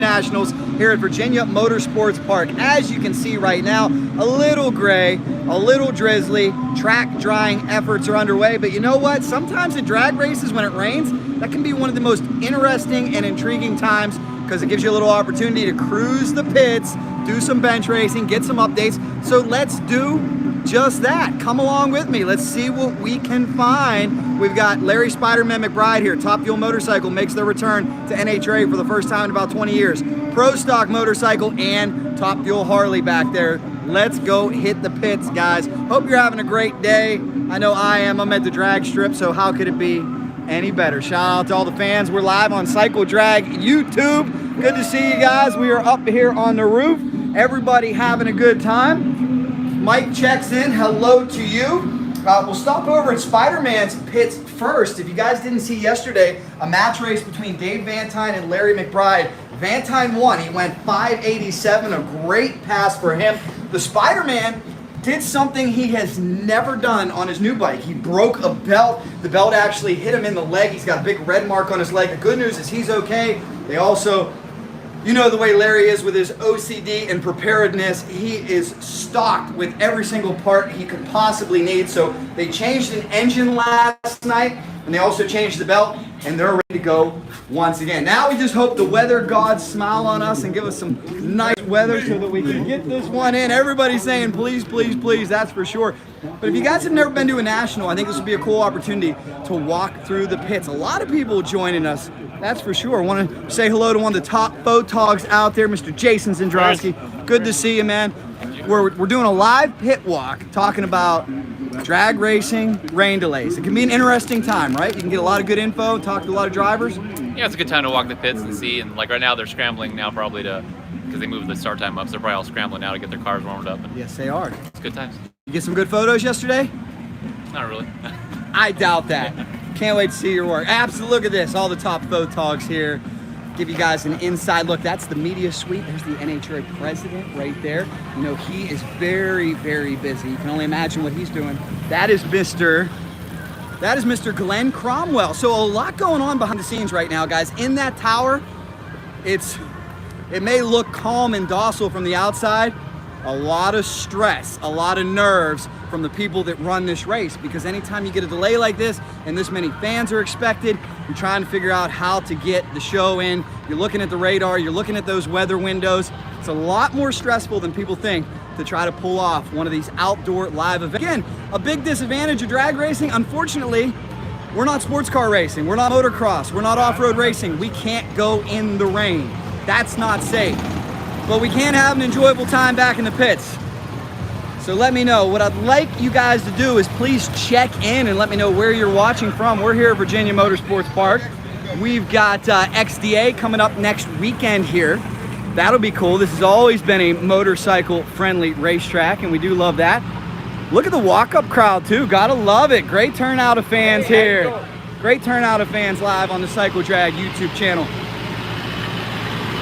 Nationals here at Virginia Motorsports Park. As you can see right now, a little gray, a little drizzly, track drying efforts are underway, but you know what? Sometimes in drag races when it rains, that can be one of the most interesting and intriguing times because it gives you a little opportunity to cruise the pits, do some bench racing, get some updates. So let's do just that. Come along with me. Let's see what we can find. We've got Larry Spiderman McBride here. Top Fuel Motorcycle makes their return to NHRA for the first time in about 20 years. Pro Stock Motorcycle and Top Fuel Harley back there. Let's go hit the pits, guys. Hope you're having a great day. I know I am. I'm at the drag strip, so how could it be any better? Shout out to all the fans. We're live on Cycle Drag YouTube. Good to see you guys. We are up here on the roof. Everybody having a good time. Mike checks in. Hello to you. We'll stop over at Spider-Man's pits first. If you guys didn't see yesterday, a match race between Dave Vantine and Larry McBride. Vantine won. He went 587. A great pass for him. The Spider-Man did something he has never done on his new bike. He broke a belt. The belt actually hit him in the leg. He's got a big red mark on his leg. The good news is he's okay. They also, you know the way Larry is with his OCD and preparedness, he is stocked with every single part he could possibly need. So they changed an engine last night, and they also changed the belt, and they're ready to go once again. Now we just hope the weather gods smile on us and give us some nice weather so that we can get this one in. Everybody's saying please, please, please, that's for sure. But if you guys have never been to a national, I think this would be a cool opportunity to walk through the pits. A lot of people joining us, that's for sure. I want to say hello to one of the top photogs out there, Mr. Jason Zendrowski. Good to see you, man. We're doing a live pit walk talking about drag racing, rain delays. It can be an interesting time, right? You can get a lot of good info, talk to a lot of drivers. Yeah, it's a good time to walk the pits and see. And like right now, they're scrambling now probably because they moved the start time up. So they're probably all scrambling now to get their cars warmed up. And yes, they are. It's good times. You get some good photos yesterday? Not really. I doubt that. Can't wait to see your work. Absolutely, look at this. All the top photogs here. Give you guys an inside look. That's the media suite. There's the NHRA president right there. You know, he is very, very busy. You can only imagine what he's doing. That is Mr. Glenn Cromwell. So a lot going on behind the scenes right now, guys. In that tower, it may look calm and docile from the outside. A lot of stress, a lot of nerves from the people that run this race, because anytime you get a delay like this and this many fans are expected, you're trying to figure out how to get the show in. You're looking at the radar, you're looking at those weather windows. It's a lot more stressful than people think to try to pull off one of these outdoor live events. Again, a big disadvantage of drag racing, unfortunately, we're not sports car racing, we're not motocross, we're not off-road racing. We can't go in the rain. That's not safe. But we can have an enjoyable time back in the pits. So let me know. What I'd like you guys to do is please check in and let me know where you're watching from. We're here at Virginia Motorsports Park. We've got XDA coming up next weekend here. That'll be cool. This has always been a motorcycle-friendly racetrack, and we do love that. Look at the walk-up crowd, too. Gotta love it. Great turnout of fans here. Great turnout of fans live on the Cycle Drag YouTube channel.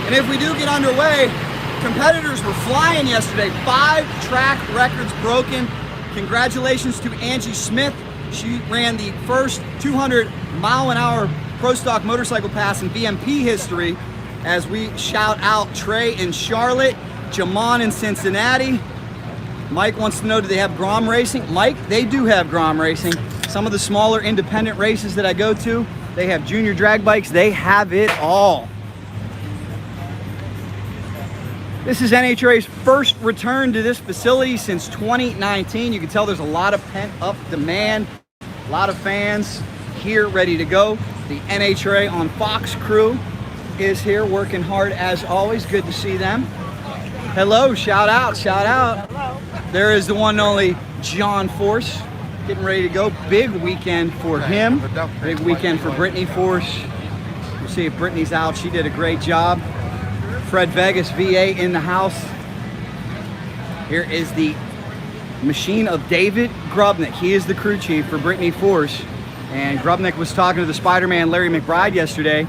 And if we do get underway, competitors were flying yesterday. 5 track records broken. Congratulations to Angie Smith. She ran the first 200-mile-an-hour Pro Stock motorcycle pass in VMP history. As we shout out Trey in Charlotte, Jamon in Cincinnati. Mike wants to know, do they have Grom racing? Mike, they do have Grom racing. Some of the smaller independent races that I go to, they have junior drag bikes. They have it all. This is NHRA's first return to this facility since 2019. You can tell there's a lot of pent-up demand, a lot of fans here ready to go. The NHRA on Fox crew is here working hard as always. Good to see them. Hello, shout out, shout out. Hello. There is the one and only John Force getting ready to go. Big weekend for him. Big weekend for Brittany Force. We'll see if Brittany's out. She did a great job. Fred Vegas, VA in the house. Here is the machine of David Grubnick. He is the crew chief for Brittany Force. And Grubnick was talking to the Spider-Man, Larry McBride, yesterday.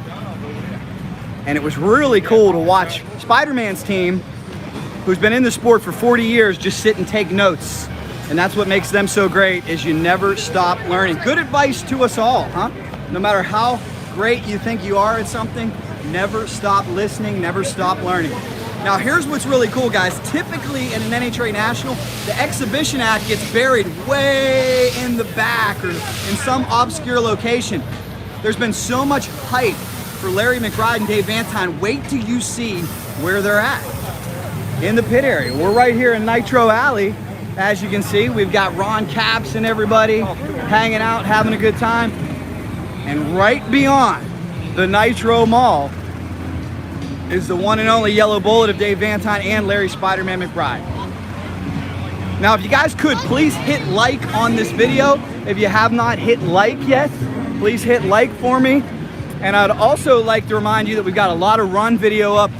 And it was really cool to watch Spider-Man's team, who's been in the sport for 40 years, just sit and take notes. And that's what makes them so great, is you never stop learning. Good advice to us all, huh? No matter how great you think you are at something, Never stop listening, never stop learning. Now here's what's really cool, guys. Typically in an NHRA National, the exhibition act gets buried way in the back or in some obscure location. There's been so much hype for Larry McBride and Dave Vantine. Wait till you see where they're at in the pit area. We're right here in Nitro Alley. As you can see, we've got Ron Capps and everybody hanging out, having a good time. And right beyond the Nitro Mall is the one and only yellow bullet of Dave Vantine and Larry Spiderman McBride. Now, if you guys could, please hit like on this video. If you have not hit like yet, please hit like for me. And I'd also like to remind you that we've got a lot of run video up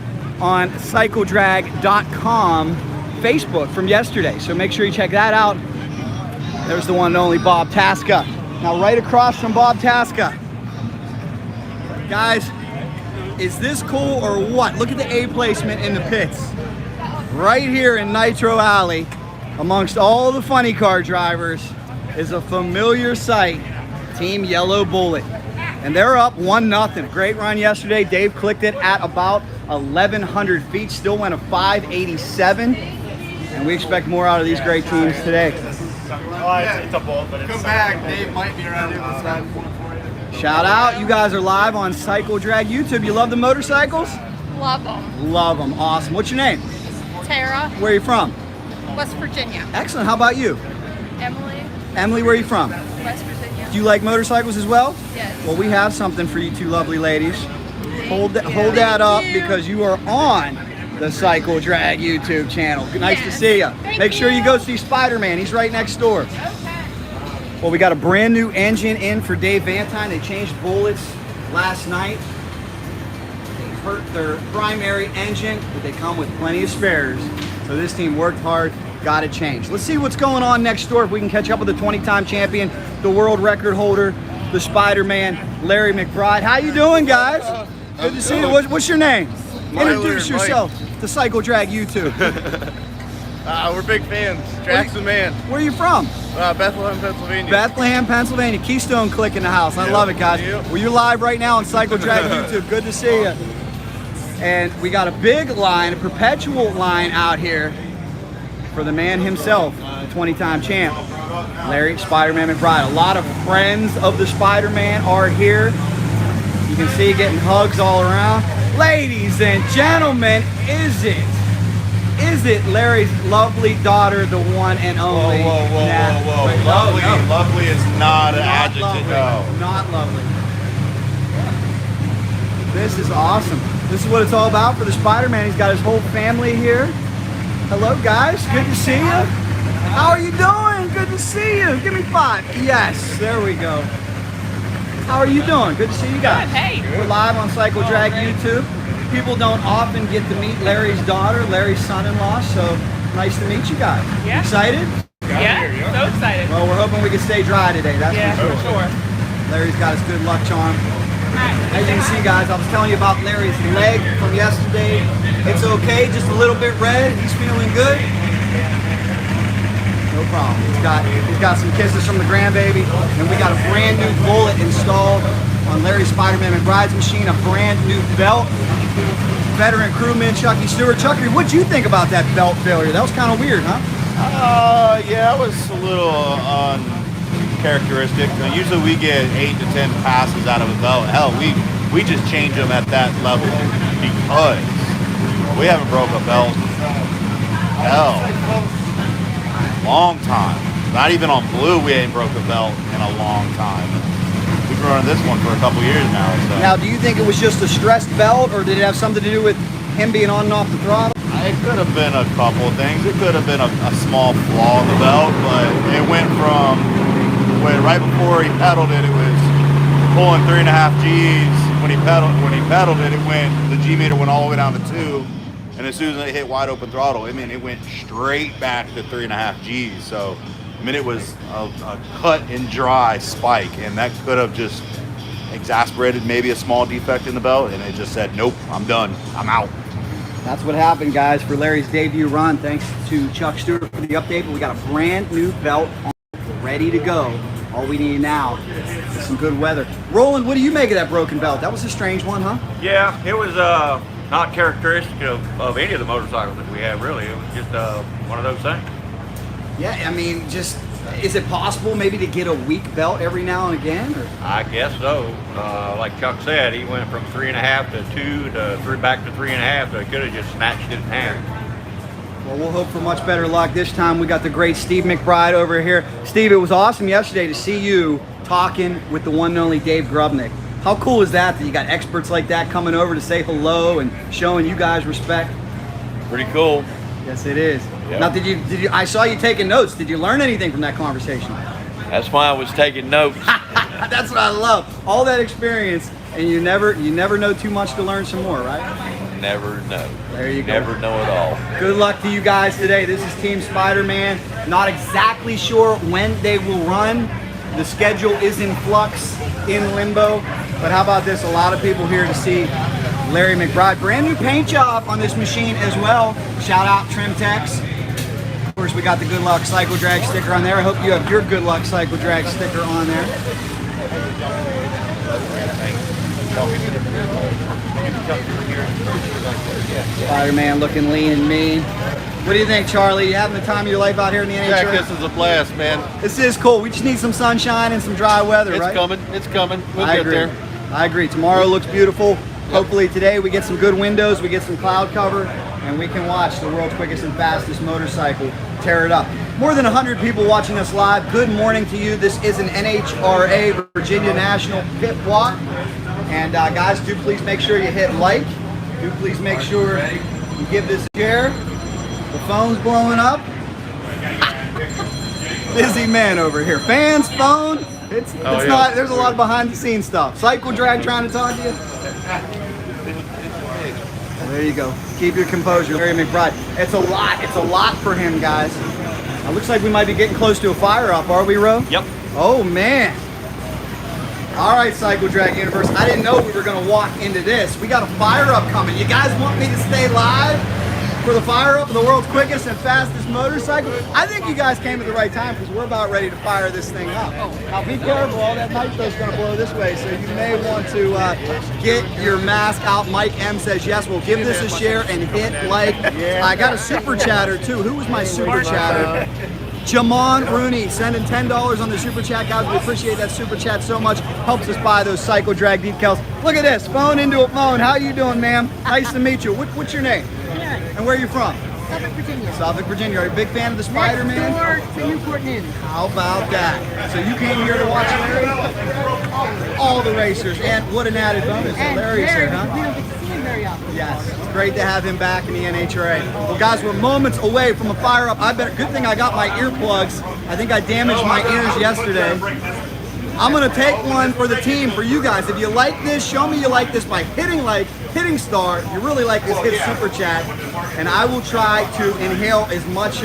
on cycledrag.com Facebook from yesterday. So make sure you check that out. There's the one and only Bob Tasca. Now, right across from Bob Tasca, guys, is this cool or what? Look at the A placement in the pits. Right here in Nitro Alley, amongst all the funny car drivers, is a familiar sight, Team Yellow Bullet. And they're up 1-0. Great run yesterday. Dave clicked it at about 1,100 feet. Still went a 587. And we expect more out of these great teams today. It's a ball, but it's come back. Dave might be around here this time. Shout out, you guys are live on Cycle Drag YouTube. You love the motorcycles? Love them. Love them, awesome. What's your name? Tara, Where are you from? West Virginia. Excellent, how about you? Emily, Emily, where are you from? West Virginia. Do you like motorcycles as well? Yes. Well, we have something for you two lovely ladies. Hold that up because you are on the Cycle Drag YouTube channel. Nice to see you. Make sure you go see Spiderman, he's right next door. Well, we got a brand new engine in for Dave Vantine. They changed bullets last night. They hurt their primary engine, but they come with plenty of spares. So this team worked hard, got it changed. Let's see what's going on next door, if we can catch up with the 20-time champion, the world record holder, the Spider-Man, Larry McBride. How you doing, guys? Good to see you. What's your name? Introduce yourself to Cycle Drag YouTube. We're big fans. Jackson man. Where are you from? Bethlehem, Pennsylvania. Bethlehem, Pennsylvania. Keystone Click in the house. I love it, guys. Well, you're live right now on Cycle Drag YouTube. Good to see you. And we got a big line, a perpetual line out here for the man himself, the 20-time champ, Larry Spiderman McBride. A lot of friends of the Spider-Man are here. You can see getting hugs all around. Ladies and gentlemen, is it Larry's lovely daughter, the one and only? Whoa. Wait, Lovely, no. lovely is not an Not adjective. lovely. No. Not lovely. This is awesome. This is what it's all about for the Spider-Man. He's got his whole family here. Hello, guys. Good to see you. How are you doing? Good to see you. Give me 5. Yes, there we go. How are you doing? Good to see you guys. Hey. We're live on Cycle Drag YouTube. People don't often get to meet Larry's daughter, Larry's son-in-law, so nice to meet you guys. Yeah. Excited? Yeah, so excited. Well, we're hoping we can stay dry today, that's for sure. Larry's got his good luck charm. As you can see, guys, I was telling you about Larry's leg from yesterday. It's okay, just a little bit red. He's feeling good. No problem. He's got some kisses from the grandbaby, and we got a brand new bullet installed on Larry Spiderman McBride's machine, a brand new belt. Veteran crewman Chucky Stewart. Chucky, what'd you think about that belt failure? That was kind of weird, huh? Yeah, it was a little uncharacteristic. Usually we get 8 to 10 passes out of a belt. Hell, we just change them at that level because we haven't broke a belt. Hell, long time. Not even on blue, we ain't broke a belt in a long time. We've been running this one for a couple years now. So. Now, do you think it was just a stressed belt, or did it have something to do with him being on and off the throttle? It could have been a couple of things. It could have been a small flaw in the belt, but it went from when right before he pedaled it, it was pulling 3.5 Gs. When he pedaled it, the G meter went all the way down to 2, and as soon as it hit wide open throttle, I mean, it went straight back to 3.5 Gs. So, I mean, it was a cut and dry spike, and that could have just exasperated maybe a small defect in the belt, and it just said, nope, I'm done, I'm out. That's what happened, guys, for Larry's debut run. Thanks to Chuck Stewart for the update, but we got a brand new belt on, ready to go. All we need now is some good weather. Roland, what do you make of that broken belt? That was a strange one, huh? Yeah, it was not characteristic of any of the motorcycles that we have, really. It was just one of those things. Yeah, I mean, just, is it possible maybe to get a weak belt every now and again? Or? I guess so. Like Chuck said, he went from 3.5 to 2 to back to 3.5, so he could have just snatched it in half. Well, we'll hope for much better luck this time. We got the great Steve McBride over here. Steve, it was awesome yesterday to see you talking with the one and only Dave Grubnick. How cool is that you got experts like that coming over to say hello and showing you guys respect? Pretty cool. Yes, it is. Yep. Now, did you? I saw you taking notes. Did you learn anything from that conversation? That's why I was taking notes. That's what I love. All that experience, and you never know too much to learn some more, right? Never know. There you go. Never know it all. Good luck to you guys today. This is Team Spiderman. Not exactly sure when they will run. The schedule is in flux, in limbo. But how about this? A lot of people here to see Larry McBride. Brand new paint job on this machine as well. Shout out Trim Techs. Of course, we got the Good Luck Cycle Drag sticker on there. I hope you have your Good Luck Cycle Drag sticker on there. Spider-Man looking lean and mean. What do you think, Charlie? You having the time of your life out here in the NHRA? Jack, this is a blast, man. This is cool. We just need some sunshine and some dry weather, right? It's coming. It's coming. We'll I get agree. there. I agree. Tomorrow looks beautiful. Hopefully today we get some good windows, we get some cloud cover, and we can watch the world's quickest and fastest motorcycle tear it up. More than 100 people watching us live. Good morning to you. This is an NHRA Virginia National pit walk. And guys, do please make sure you hit like. Do please make sure you give this a share. The phone's blowing up. Busy man over here. Fans, phone. It's not. There's a lot of behind the scenes stuff. Cycle Drag trying to talk to you. There you go. Keep your composure, Larry McBride. It's a lot. It's a lot for him, guys. It looks like we might be getting close to a fire up. Are we, Ro? Yep. Oh man. All right, Cycle Drag Universe. I didn't know we were going to walk into this. We got a fire up coming. You guys want me to stay live for the fire up of the world's quickest and fastest motorcycle? I think you guys came at the right time because we're about ready to fire this thing up. Now be careful, all that nitro's going to blow this way, so you may want to get your mask out. Mike M says yes. We'll give this a share and hit like. I got a super chatter too. Who was my super chatter? Jamon Rooney sending $10 on the super chat, guys. We appreciate that super chat so much. Helps us buy those Cycle Drag decals. Look at this, phone into a phone. How you doing, ma'am? Nice to meet you. What's your name? And where are you from? Suffolk, Virginia. Suffolk, Virginia. Are you a big fan of the Spiderman? Next door to Newport News. How about that? So you came here to watch Larry? All the racers. And what an added bonus. And Larry's Larry, here, huh? we don't get to see him very often. Yes, it's great to have him back in the NHRA. Well, guys, we're moments away from a fire up. Good thing I got my earplugs. I think I damaged my ears yesterday. I'm gonna take one for the team, for you guys. If you like this, show me you like this by hitting like, hitting star. If you really like this, hit super chat. And I will try to inhale as much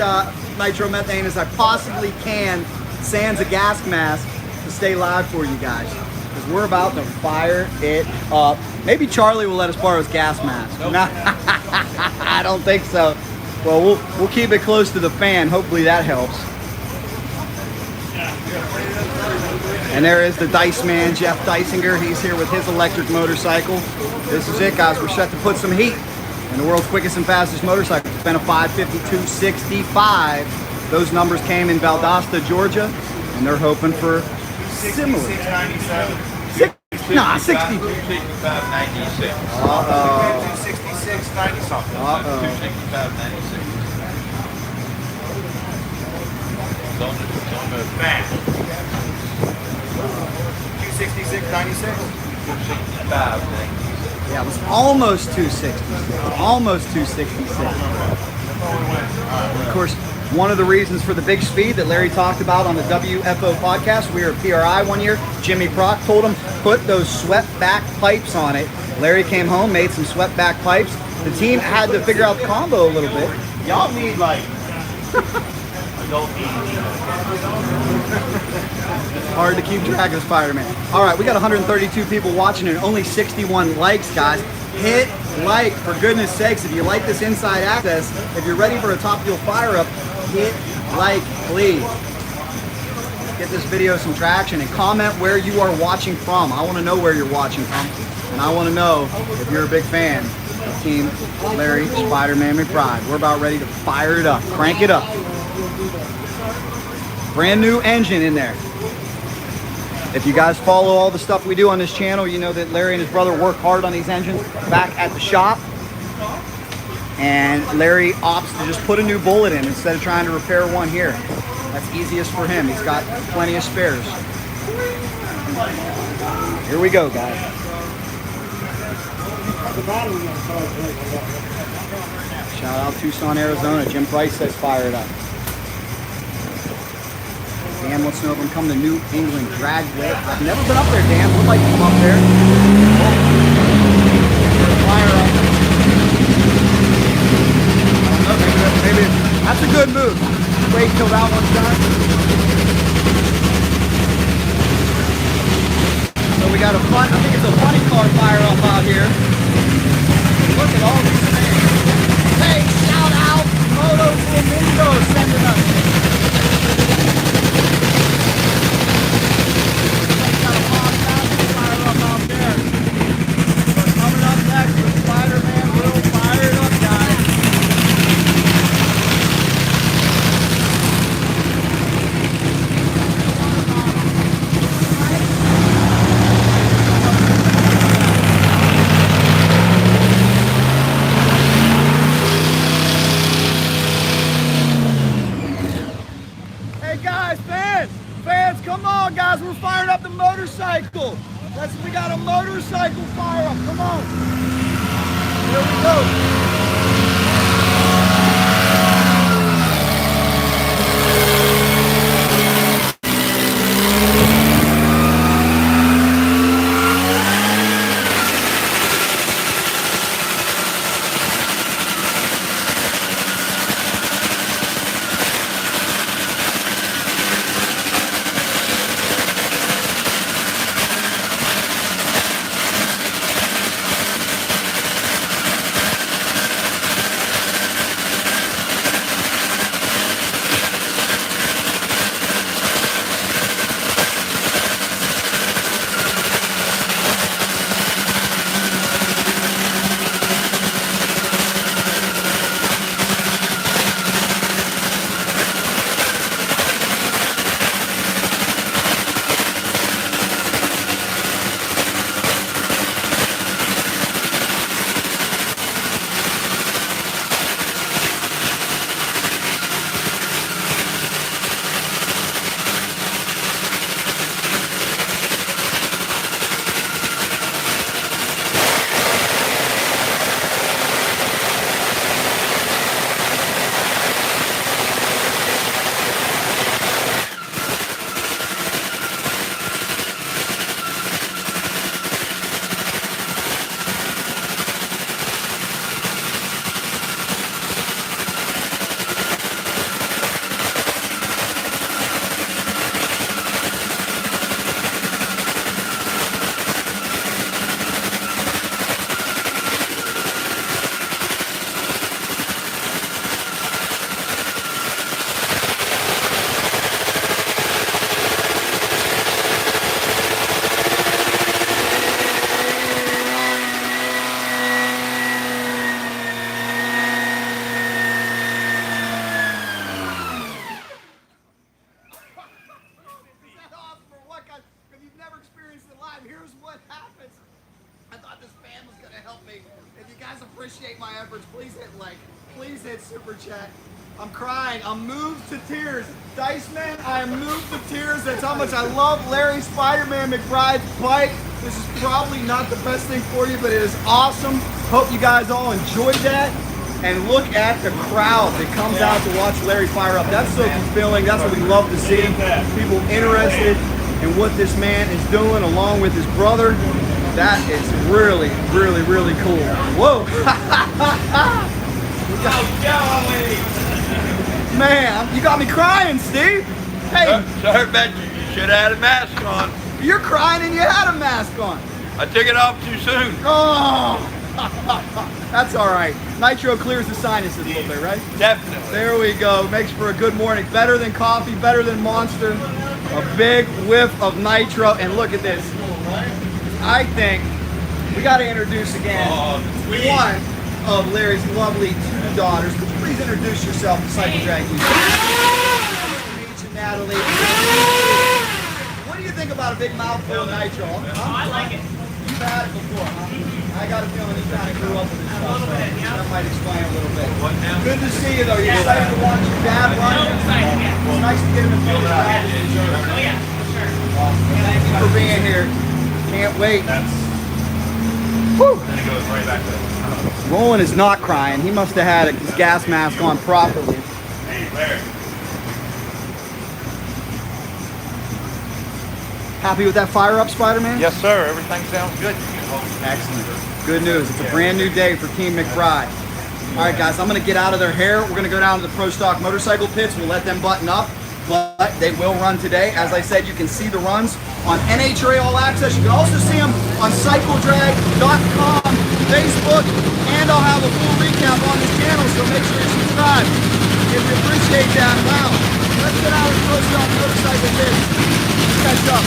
nitromethane as I possibly can, sans a gas mask, to stay live for you guys. Because we're about to fire it up. Maybe Charlie will let us borrow his gas mask. Nope. I don't think so. Well, we'll keep it close to the fan. Hopefully that helps. And there is the Dice Man, Jeff Dysinger. He's here with his electric motorcycle. This is it, guys. We're set to put some heat in the world's quickest and fastest motorcycle. It's been a 5:52.65. Those numbers came in Valdosta, Georgia, and they're hoping for similar. 60. 265.96. Uh-oh. 266.90 something. 265.96. It's on the back. 266.96. 265.96. Yeah, it was almost 266. Almost 266. Of course, one of the reasons for the big speed that Larry talked about on the WFO podcast, we were at PRI one year. Jimmy Prock told him, put those swept back pipes on it. Larry came home, made some swept back pipes. The team had to figure out the combo a little bit. Y'all need like adult Hard to keep track of Spider-Man. All right, we got 132 people watching and only 61 likes, guys. Hit like, for goodness sakes. If you like this inside access, if you're ready for a top fuel fire up, hit like, please. get this video some traction, and comment where you are watching from. I want to know where you're watching from, and I want to know if you're a big fan of Team Larry Spiderman McBride. We're about ready to fire it up, crank it up. Brand new engine in there. If you guys follow all the stuff we do on this channel, you know that Larry and his brother work hard on these engines back at the shop. And Larry opts to just put a new bullet in instead of trying to repair one here. That's easiest for him. He's got plenty of spares. Here we go, guys. Shout out Tucson, Arizona. Jim Price says fire it up. Dan wants to know if I'm coming to New England drag whip. I've never been up there, Dan. Would like to come up there. Fire up. I don't know, maybe that's a good move. Wait till that one's done. So we got a fun, I think it's a funny car fire up out here. Look at all these things. Hey, shout out Moto Flamingo sending us. We're firing up the motorcycle. We got a motorcycle fire up. Come on. Here we go. Appreciate my efforts. Please hit like, please hit super chat. I'm crying. I'm moved to tears. Dice Man, I am moved to tears. That's how much I love Larry Spiderman McBride's bike. This is probably not the best thing for you, but it is awesome. Hope you guys all enjoyed that. And look at the crowd that comes out to watch Larry fire up. That's so fulfilling. That's what we love to see. People interested in what this man is doing along with his brother. That is really, really, really cool. Whoa. Man, you got me crying, Steve. Hey. Sorry about you. You should have had a mask on. You're crying and you had a mask on. I took it off too soon. Oh. That's all right. Nitro clears the sinuses a little bit, right? Definitely. There we go. Makes for a good morning. Better than coffee, better than Monster. A big whiff of nitro, and look at this. I think we got to introduce again one of Larry's lovely two daughters. Would you please introduce yourself to Cycle Drag News? Nice to meet you, Natalie. What do you think about a big mouthful of nitro? I like it. You've had it before, huh? I got a feeling you kind of grew up with this stuff. A little bit, yeah. That might explain a little bit. Good to see you, though. You're excited to watch your dad run? So excited, yeah. It's nice to get him in field. Oh yeah, for sure. Awesome. Thank you for being here. Can't wait. Whew. Then it goes right back to Roland is not crying. He must have had his gas mask on properly. Hey, Larry. Happy with that fire up, Spider-Man? Yes, sir. Everything sounds good. Excellent. Good news. It's a brand new day for Team McBride. All right, guys, I'm going to get out of their hair. We're going to go down to the Pro Stock motorcycle pits. We'll let them button up, but they will run today. As I said, you can see the runs on NHRA All Access. You can also see them on cycledrag.com, Facebook, and I'll have a full recap on this channel, so make sure you subscribe if you appreciate that. Wow. Let's get out of the Pro Stock motorcycle pits. Catch up.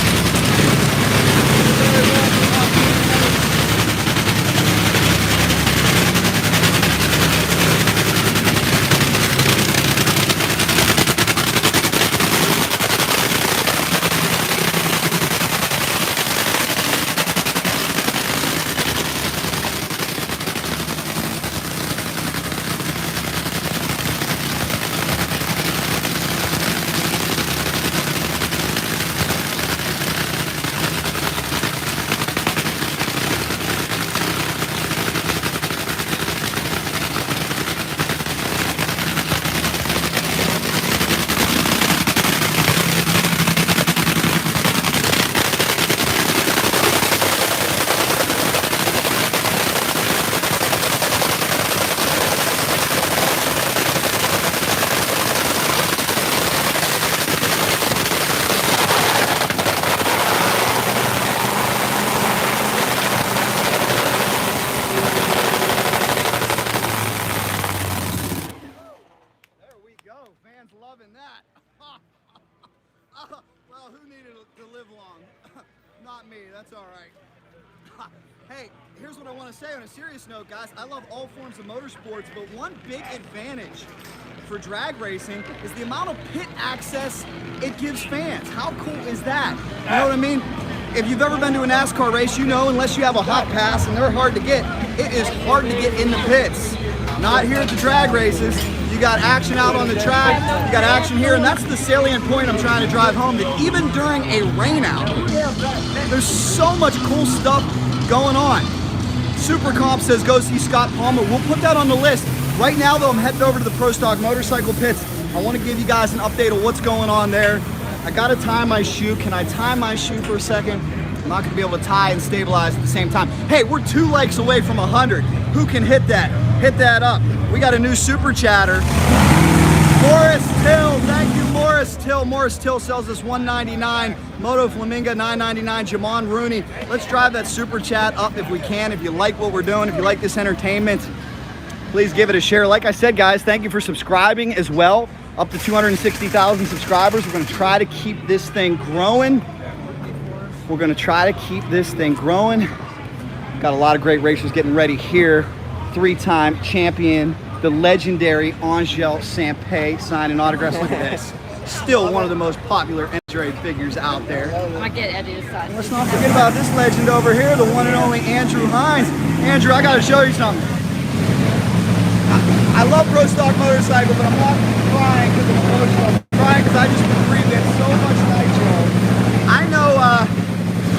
Loving that. Well, who needed to live long? Not me, that's all right. Hey, here's what I want to say on a serious note, guys. I love all forms of motorsports, but one big advantage for drag racing is the amount of pit access it gives fans. How cool is that? You know what I mean? If you've ever been to a NASCAR race, you know unless you have a hot pass, and they're hard to get, it is hard to get in the pits. Not here at the drag races. You got action out on the track, you got action here, and that's the salient point I'm trying to drive home, that even during a rain out, there's so much cool stuff going on. Super Comp says go see Scott Palmer. We'll put that on the list. Right now, though, I'm heading over to the Pro Stock motorcycle pits. I want to give you guys an update of what's going on there. I got to tie my shoe. Can I tie my shoe for a second? I'm not going to be able to tie and stabilize at the same time. Hey, we're 2 likes away from 100. Who can hit that? Hit that up. We got a new super chatter. Morris Till, thank you, Morris Till. Morris Till sells us $199. Moto Flamingo $9.99. Jamon Rooney. Let's drive that super chat up if we can. If you like what we're doing, if you like this entertainment, please give it a share. Like I said, guys, thank you for subscribing as well. Up to 260,000 subscribers. We're going to try to keep this thing growing. We're going to try to keep this thing growing. Got a lot of great racers getting ready here. 3-time champion, the legendary Angel Sampé, signing autographs. Look at this. Still one of the most popular NHRA figures out there. I get Eddie to sign. Let's not forget about this legend over here, the one and only Andrew Hines. Andrew, I got to show you something. I love Pro Stock motorcycle, but I'm not crying because of emotional. I'm crying because I just breathed in so much nitro.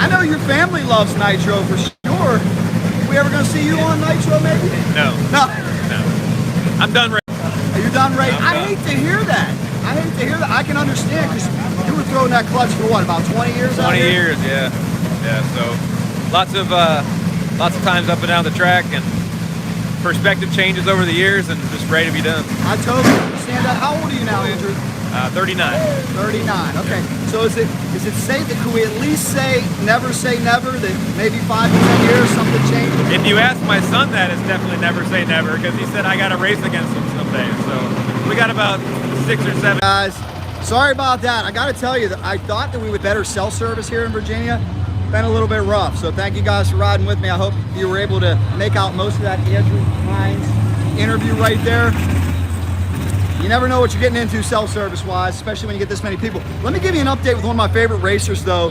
I know your family loves nitro for sure. We ever gonna see you on nitro, maybe? No. No. I'm done right. Are you done, Ray? I hate to hear that. I hate to hear that. I can understand because you were throwing that clutch for what, about 20 years? 20 years, yeah. Yeah. So lots of times up and down the track, and perspective changes over the years, and just ready to be done. I totally understand that. How old are you now, Andrew? 39. 39. Okay. So is it safe? Could we at least say never, that maybe 5 to 10 years something changes? If you ask my son that, it's definitely never say never, because he said I got to race against him someday. So we got about 6 or 7. Guys, Sorry about that. I got to tell you that I thought that we would better cell service here in Virginia. Been a little bit rough. So thank you guys for riding with me. I hope you were able to make out most of that Andrew Hines interview right there. You never know what you're getting into cell service wise, especially when you get this many people. Let me give you an update with one of my favorite racers though.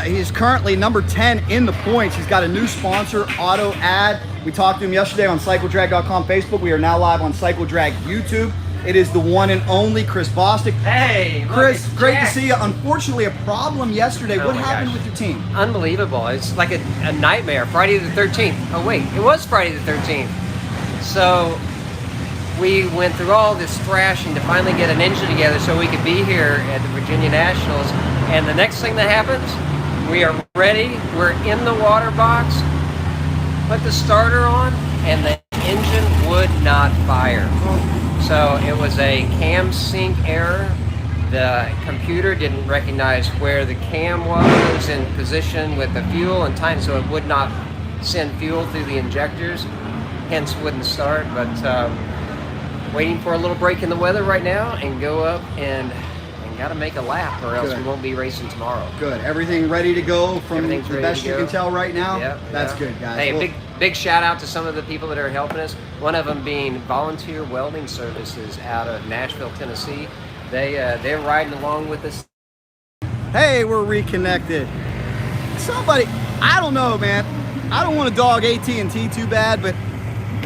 He's currently number 10 in the points. He's got a new sponsor, Auto Ad. We talked to him yesterday on CycleDrag.com Facebook. We are now live on CycleDrag YouTube. It is the one and only Chris Bostic. Hey, Chris, great to see you. Unfortunately, a problem yesterday. What happened with your team? Unbelievable. It's like a nightmare. Friday the 13th. Oh wait, it was Friday the 13th. So we went through all this thrashing to finally get an engine together so we could be here at the Virginia Nationals. And the next thing that happens, we are ready. We're in the water box. Put the starter on, and the engine would not fire. So it was a cam sync error. The computer didn't recognize where the cam was in position with the fuel and time, so it would not send fuel through the injectors, hence wouldn't start. But waiting for a little break in the weather right now and go up and got to make a lap or else we won't be racing tomorrow. Good. Everything ready to go from the best you can tell right now? Yep. That's good, guys. Hey, well, big shout out to some of the people that are helping us. One of them being Volunteer Welding Services out of Nashville, Tennessee. They're riding along with us. Hey, we're reconnected. Somebody, I don't know, man. I don't want to dog AT&T too bad, but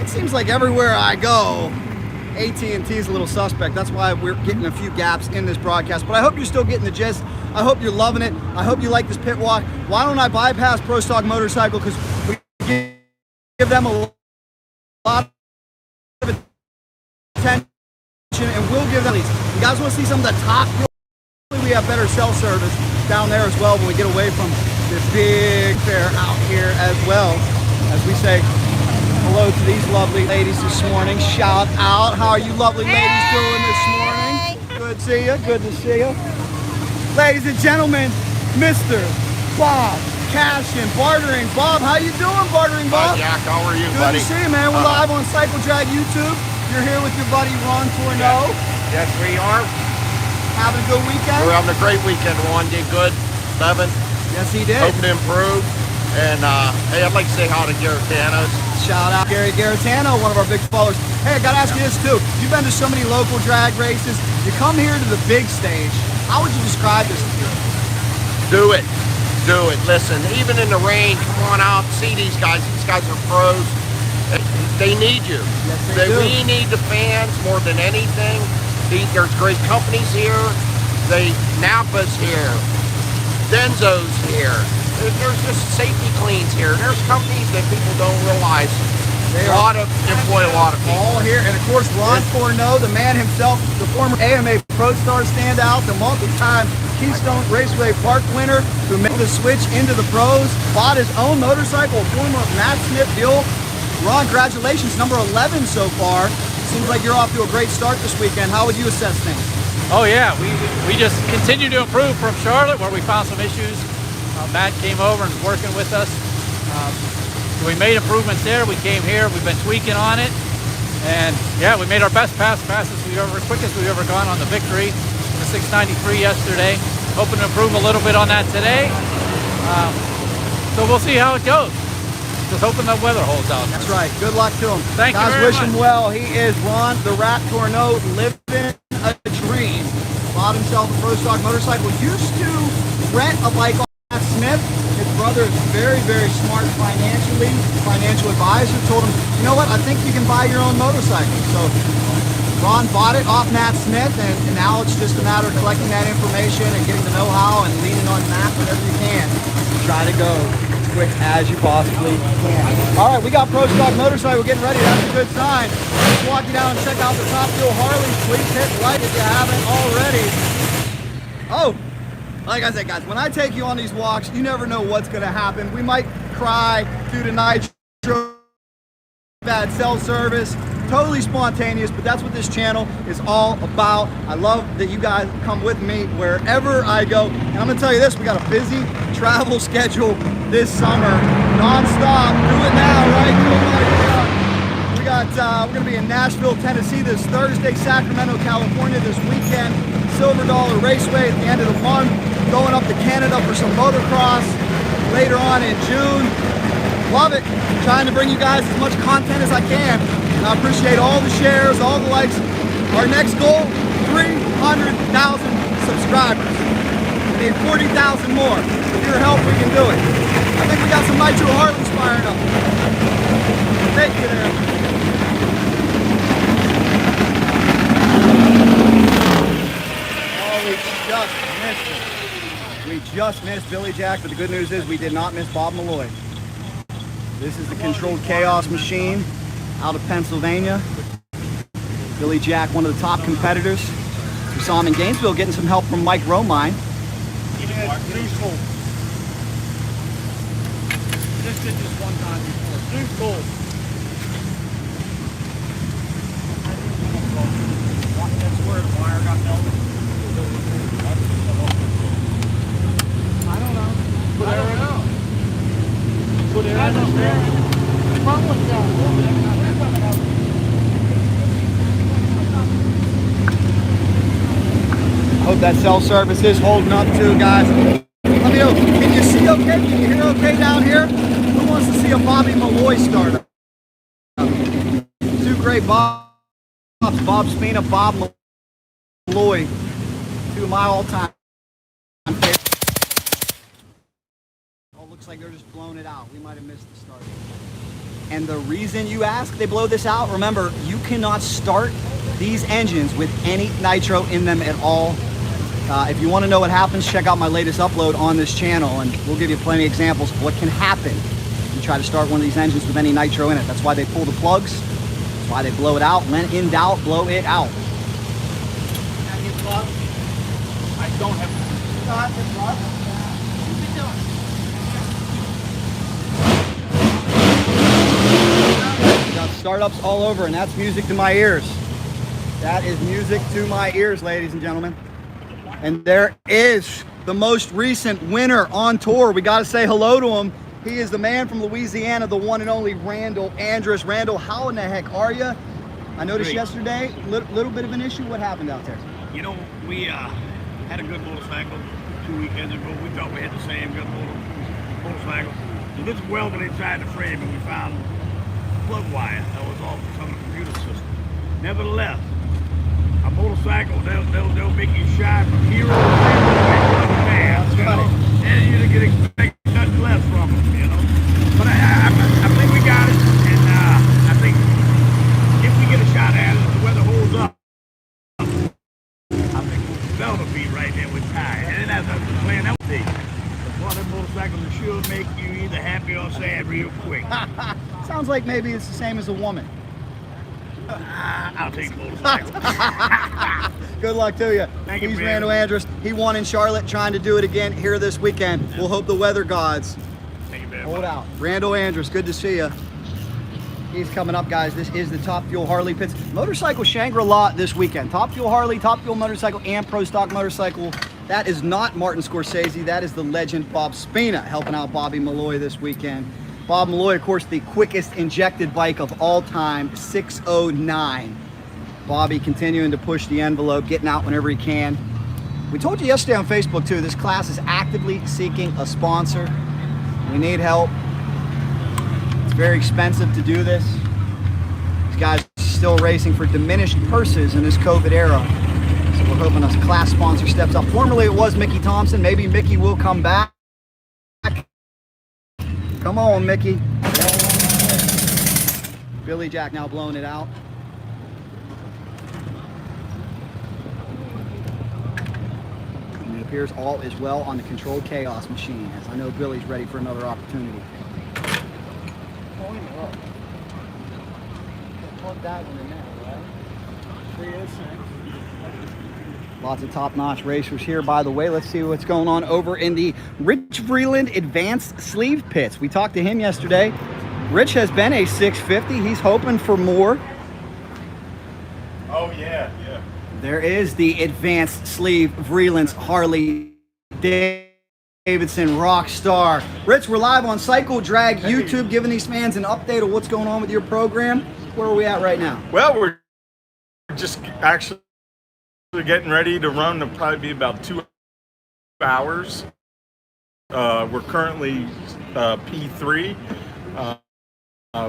it seems like everywhere I go, AT&T is a little suspect. That's why we're getting a few gaps in this broadcast. But I hope you're still getting the gist. I hope you're loving it. I hope you like this pit walk. Why don't I bypass Pro Stock Motorcycle? Because we give them a lot of attention, and we'll give them these. You guys want to see some of the top? We have better cell service down there as well when we get away from the big fair out here as well. As we say hello to these lovely ladies this morning. Shout out. How are you lovely ladies doing this morning? Good to see you. Good to see you. Ladies and gentlemen, Mr. Bob Cashin, Bartering Bob. How you doing, Bartering Bob? Jack, how are you, Good buddy? to see you, man. We're live on Cycle Drag YouTube. You're here with your buddy Ron Tourneau. Yes, we are. Having a good weekend? We're having a great weekend. Ron did good. 7th. Yes, he did. Hoping to improve. And hey, I'd like to say hi to Garritanos. Shout out Gary Garritano, one of our big followers. Hey, I gotta ask you this too. You've been to so many local drag races. You come here to the big stage. How would you describe this to you? Do it. Do it. Listen, even in the rain, come on out, see these guys. These guys are pros. They need you. Yes, they do. We need the fans more than anything. There's great companies here. Napa's here. Denzo's here. There's just safety cleans here. There's companies that people don't realize. Employ a lot of people. All here, and of course Ron Tourneau, the man himself, the former AMA Pro Star standout, the multi-time Keystone Raceway Park winner, who made the switch into the pros, bought his own motorcycle, former Matt Smith Buell. Ron, congratulations, number 11 so far. Seems like you're off to a great start this weekend. How would you assess things? Oh yeah, we just continue to improve from Charlotte, where we found some issues. Matt came over and was working with us. We made improvements there. We came here. We've been tweaking on it, and yeah, we made our best quickest we've ever gone on the victory. The 693 yesterday. Hoping to improve a little bit on that today. So we'll see how it goes. Just hoping the weather holds out. That's right. Good luck to him. Thank you guys, very wish much. him well. He is Ron the Rat Tourneau, living a dream. Bought himself a Pro Stock motorcycle. Used to rent a bike on Matt Smith. His brother is very, very smart financially. Financial advisor told him, you know what, I think you can buy your own motorcycle. So Ron bought it off Matt Smith, and now it's just a matter of collecting that information and getting the know-how and leaning on Matt whenever you can. Try to go as quick as you possibly can. All right, we got Pro Stock Motorcycle getting ready. That's a good sign. Let's walk you down and check out the top Fuel Harleys. Please hit like if you haven't already. Oh, like I said, guys, when I take you on these walks, you never know what's going to happen. We might cry due to Nitro, bad cell service, totally spontaneous, but that's what this channel is all about. I love that you guys come with me wherever I go. And I'm going to tell you this, we got a busy travel schedule this summer, non-stop. Do it now, right? we're going to be in Nashville, Tennessee this Thursday, Sacramento, California this weekend, Silver Dollar Raceway at the end of the month, going up to Canada for some motocross later on in June. Love it. Trying to bring you guys as much content as I can. And I appreciate all the shares, all the likes. Our next goal, 300,000 subscribers. We need 40,000 more. With your help, we can do it. I think we got some Nitro Harleys firing up. Thank you there. Oh, we just missed it. We just missed Billy Jack, but the good news is we did not miss Bob Malloy. This is the Controlled Chaos machine out of Pennsylvania. Billy Jack, one of the top competitors. We saw him in Gainesville getting some help from Mike Romine. This did this one time before. New gold. That's where the wire got melted. I don't know. I don't know. Put it in there. The front one's down. Hope that cell service is holding up too, guys. Let me know, can you see okay? Can you hear okay down here? Who wants to see a Bobby Malloy startup? Two great Bobs, Bob Spina, Bob Malloy. Two of my all-time favorites. Oh, looks like they're just blowing it out. We might have missed the start. And the reason you ask they blow this out, remember, you cannot start these engines with any nitro in them at all. If you want to know what happens, check out my latest upload on this channel, and we'll give you plenty of examples of what can happen if you try to start one of these engines with any nitro in it. That's why they pull the plugs. That's why they blow it out. When in doubt, blow it out. I don't have Got startups all over, and that's music to my ears. That is music to my ears, ladies and gentlemen. And there is the most recent winner on tour. We got to say hello to him. He is the man from Louisiana, the one and only Randall Andrus. Randall, how in the heck are you? I noticed yesterday, little bit of an issue. What happened out there? You know, we had a good motorcycle 2 weekends ago. We thought we had the same good motorcycle. So this welded inside the frame, and we found plug wire that was off from the computer system. Nevertheless, a motorcycle, they'll make you shine from hero to fast, you know, and you can expect nothing less from them, you know. But I think we got it, and I think if we get a shot at it, the weather holds up, I think that'll be right there with Ty. And that's the plan that would be. One of them motorcycles that should make you either happy or sad real quick. Sounds like maybe it's the same as a woman. I'll take motorcycle. Good luck to you. Thank you, He's man. Randall Andrus. He won in Charlotte, trying to do it again here this weekend. We'll hope the weather gods Thank you, man. hold out. Randall Andrus, good to see you. He's coming up, guys. This is the Top Fuel Harley pits. Motorcycle Shangri-La this weekend. Top Fuel Harley, Top Fuel Motorcycle, and Pro Stock Motorcycle. That is not Martin Scorsese. That is the legend Bob Spina helping out Bobby Malloy this weekend. Bob Malloy, of course, the quickest injected bike of all time, 6:09. Bobby continuing to push the envelope, getting out whenever he can. We told you yesterday on Facebook, too, this class is actively seeking a sponsor. We need help. It's very expensive to do this. These guys are still racing for diminished purses in this COVID era. So we're hoping a class sponsor steps up. Formerly, it was Mickey Thompson. Maybe Mickey will come back. Come on, Mickey. Billy Jack now blowing it out. And it appears all is well on the Controlled Chaos machine, as I know Billy's ready for another opportunity. Plug that one in there, right? 306. Lots of top-notch racers here, by the way. Let's see what's going on over in the Rich Vreeland Advanced Sleeve Pits. We talked to him yesterday. Rich has been a 650. He's hoping for more. Oh, yeah. There is the Advanced Sleeve Vreeland's Harley Davidson Rockstar. Rich, we're live on Cycle Drag YouTube, giving these fans an update of what's going on with your program. Where are we at right now? Well, we're just actually getting ready to run. It'll probably be about 2 hours. We're currently P3,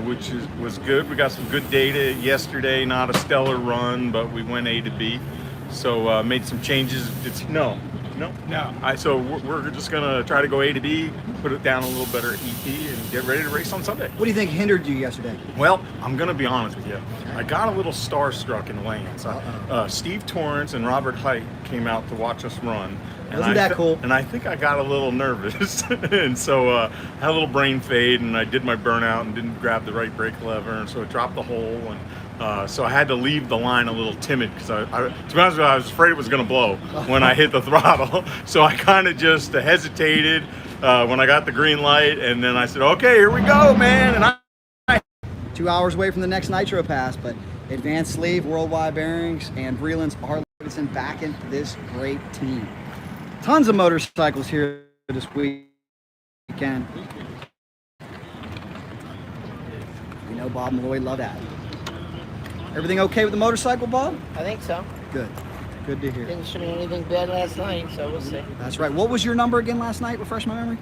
which was good. We got some good data yesterday. Not a stellar run, but we went A to B. So made some changes. No. So we're just gonna try to go A to B, put it down a little better EP, and get ready to race on Sunday. What do you think hindered you yesterday? Well, I'm gonna be honest with you. I got a little starstruck in lanes. Steve Torrance and Robert Height came out to watch us run. Wasn't that cool? And I think I got a little nervous, and so I had a little brain fade, and I did my burnout and didn't grab the right brake lever, and so I dropped the hole, and so I had to leave the line a little timid because to be honest with you, I was afraid it was going to blow when I hit the throttle. So I kind of just hesitated when I got the green light, and then I said, "Okay, here we go, man!" And 2 hours away from the next Nitro Pass, but Advanced Sleeve, Worldwide Bearings, and Breland's Harley-Davidson backing this great team. Tons of motorcycles here this weekend. You know Bob and Lloyd love that. Everything okay with the motorcycle, Bob? I think so. Good. Good to hear. Didn't show me anything bad last night, so we'll see. That's right. What was your number again last night? Refresh my memory.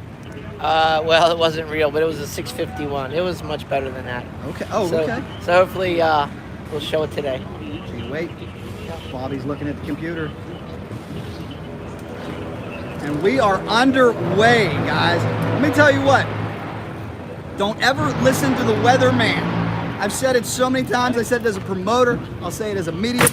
Well, it wasn't real, but it was a 651. It was much better than that. Okay. Oh, okay. So hopefully we'll show it today. Okay, wait. Bobby's looking at the computer. And we are underway, guys. Let me tell you what. Don't ever listen to the weatherman. I've said it so many times. I said it as a promoter. I'll say it as a media.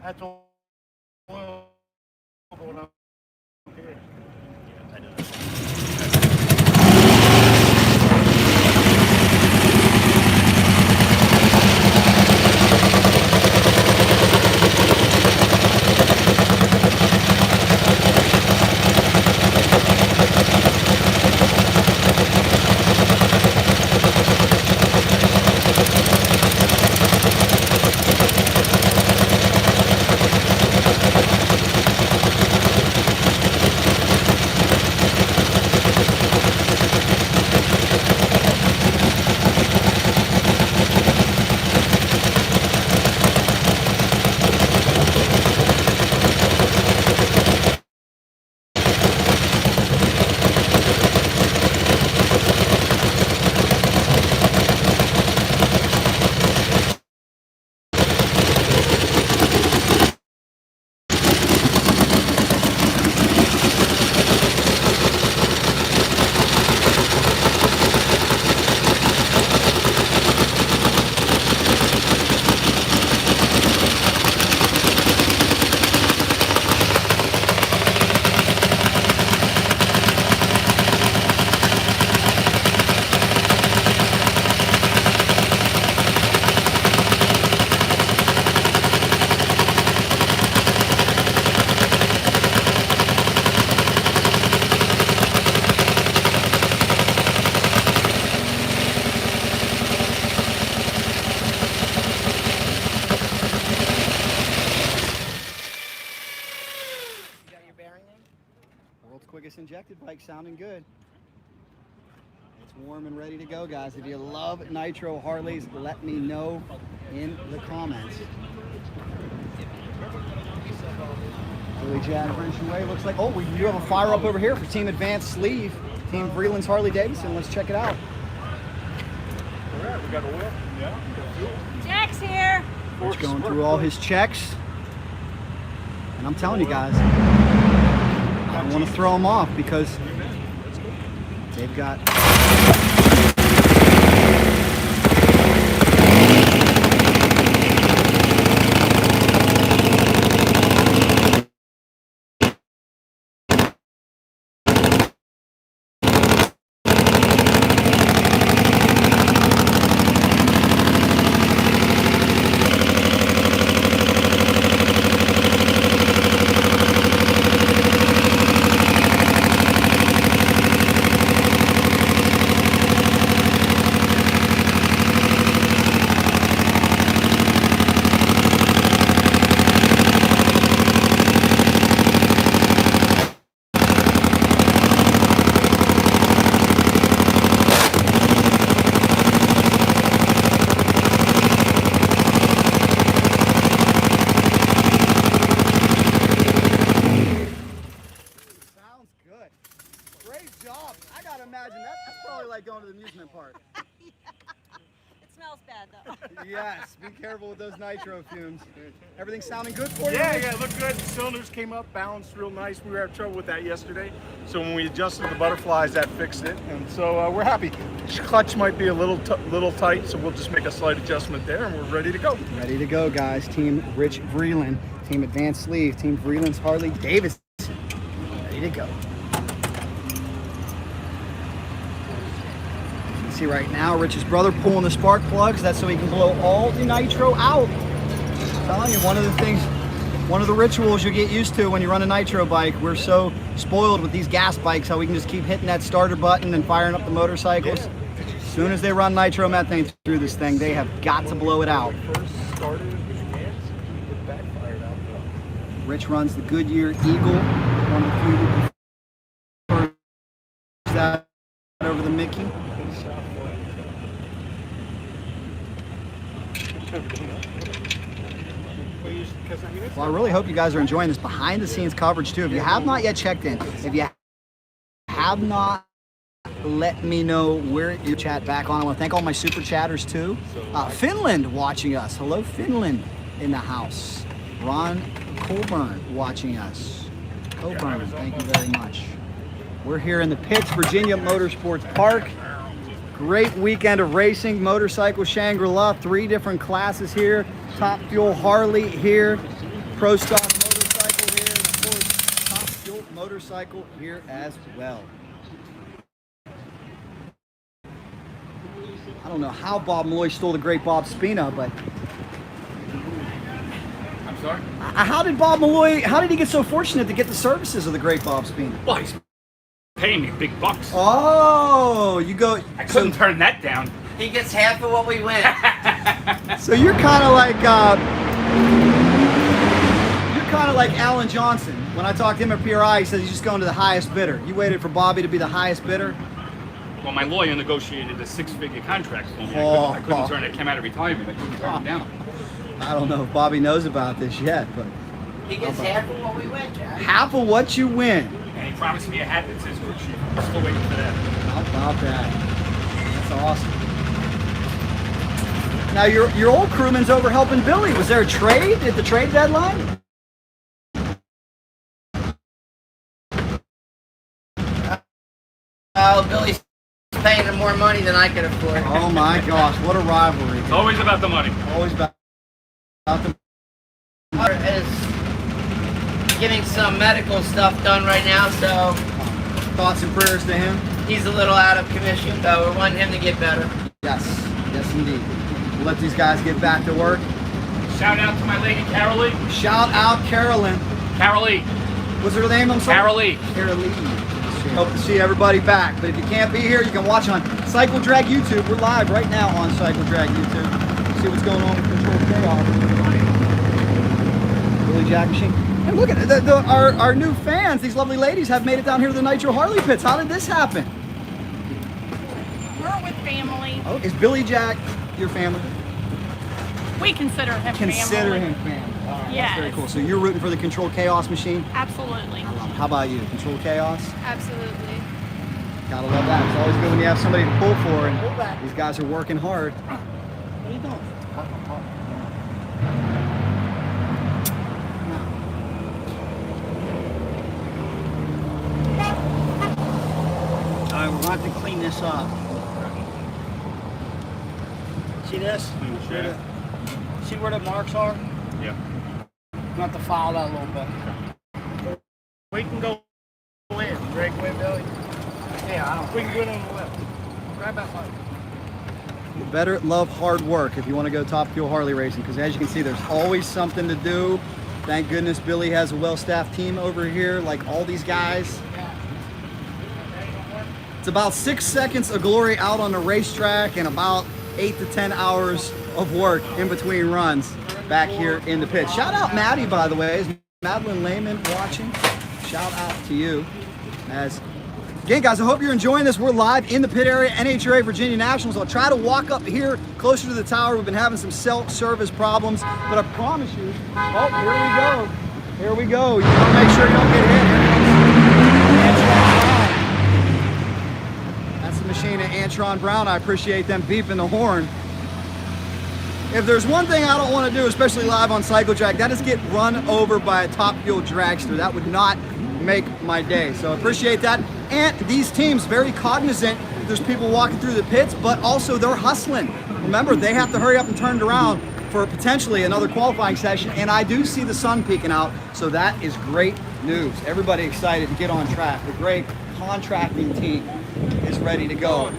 That's all oil going up here. Yeah, I know. August injected bike sounding good. It's warm and ready to go, guys. If you love Nitro Harleys, let me know in the comments. Billy Jack French away. Looks like, oh, we do have a fire up over here for Team Advanced Sleeve. Team Vreeland's Harley Davidson. Let's check it out. All right, we got oil. Yeah. Jack's here. Rich going through all his checks. And I'm telling you guys, I don't want to throw them off because they've got... Yes, be careful with those nitro fumes. Everything sounding good for you? Yeah, it looked good. The cylinders came up, balanced real nice. We were having trouble with that yesterday. So when we adjusted the butterflies, that fixed it. And so we're happy. Clutch might be a little tight, so we'll just make a slight adjustment there and we're ready to go. Ready to go, guys. Team Rich Vreeland, Team Advanced Sleeve, Team Vreeland's Harley Davidson. Ready to go. See right now, Rich's brother pulling the spark plugs. That's so he can blow all the nitro out. I'm telling you, one of the rituals you get used to when you run a nitro bike. We're so spoiled with these gas bikes, how we can just keep hitting that starter button and firing up the motorcycles. As soon as they run nitro methane through this thing, they have got to blow it out. Rich runs the Goodyear Eagle. One of the few that over the Mickey. Well, I really hope you guys are enjoying this behind the scenes coverage too. If you have not yet checked in, if you have not, let me know where you chat back on. I want to thank all my super chatters too. Finland watching us. Hello, Finland in the house. Ron Colburn watching us. Colburn, thank you very much. We're here in the pits, Virginia Motorsports Park. Great weekend of racing, motorcycle Shangri-La, 3 different classes here. Top Fuel Harley here, Pro Stock Motorcycle here, and of course, Top Fuel Motorcycle here as well. I don't know how Bob Malloy stole the great Bob Spina, but... I'm sorry? How did Bob Malloy, how did he get so fortunate to get the services of the great Bob Spina? Well, he's paying me big bucks. Oh, you go... I couldn't turn that down. He gets half of what we win. So you're kind of like Alan Johnson. When I talked to him at PRI, he says he's just going to the highest bidder. You waited for Bobby to be the highest bidder? Well, my lawyer negotiated a 6-figure contract for me. Oh, I couldn't turn it. Came out of retirement. I couldn't turn it down. I don't know if Bobby knows about this yet, but... He gets half of what we win, Jack. Half of what you win. And he promised me a hat that says crew chief. I'm still waiting for that. How about that? That's awesome. Now, your old crewman's over helping Billy. Was there a trade at the trade deadline? Oh, Billy's paying him more money than I could afford. Oh my gosh, what a rivalry. It's always about the money. Always about the money. Is getting some medical stuff done right now, so... Thoughts and prayers to him? He's a little out of commission, but we're wanting him to get better. Yes, yes indeed. We'll let these guys get back to work. Shout out to my lady, Carolee. Shout out Carolyn. Carolee. What's her name? I'm sorry? Carolee. Carolee. Hope to see everybody back. But if you can't be here, you can watch on Cycle Drag YouTube. We're live right now on Cycle Drag YouTube. See what's going on with Control Chaos. Billy Jack Machine. And look at our new fans. These lovely ladies have made it down here to the Nitro Harley pits. How did this happen? We're with family. Oh, is Billy Jack your family? We consider him family. Consider him family. All right, yes. That's very cool. So you're rooting for the Controlled Chaos machine? Absolutely. How about you? Controlled Chaos? Absolutely. Gotta love that. It's always good when you have somebody to pull for, and these guys are working hard. What are you doing? I want to clean this up. See this? See where the marks are? Yeah. You want to file that a little bit. We can go in. Greg, win, Billy. Yeah, I don't. We can go in on the left. Grab that light. You better love hard work if you want to go top fuel Harley racing, because as you can see, there's always something to do. Thank goodness Billy has a well-staffed team over here, like all these guys. It's about 6 seconds of glory out on the racetrack and about 8 to 10 hours of work in between runs back here in the pit. Shout out Maddie, by the way. Is Madeline Lehman watching? Shout out to you. Again, guys, I hope you're enjoying this. We're live in the pit area, NHRA Virginia Nationals. I'll try to walk up here closer to the tower. We've been having some self-service problems, but I promise you, oh, here we go. Here we go. You want to make sure you don't get hit. That's the machine at Antron Brown. I appreciate them beeping the horn. If there's one thing I don't want to do, especially live on Cycle Track, that is get run over by a top fuel dragster. That would not make my day. So I appreciate that. And these teams very cognizant that there's people walking through the pits, but also they're hustling. Remember, they have to hurry up and turn it around for potentially another qualifying session. And I do see the sun peeking out, so that is great news. Everybody excited to get on track. The great contracting team is ready to go.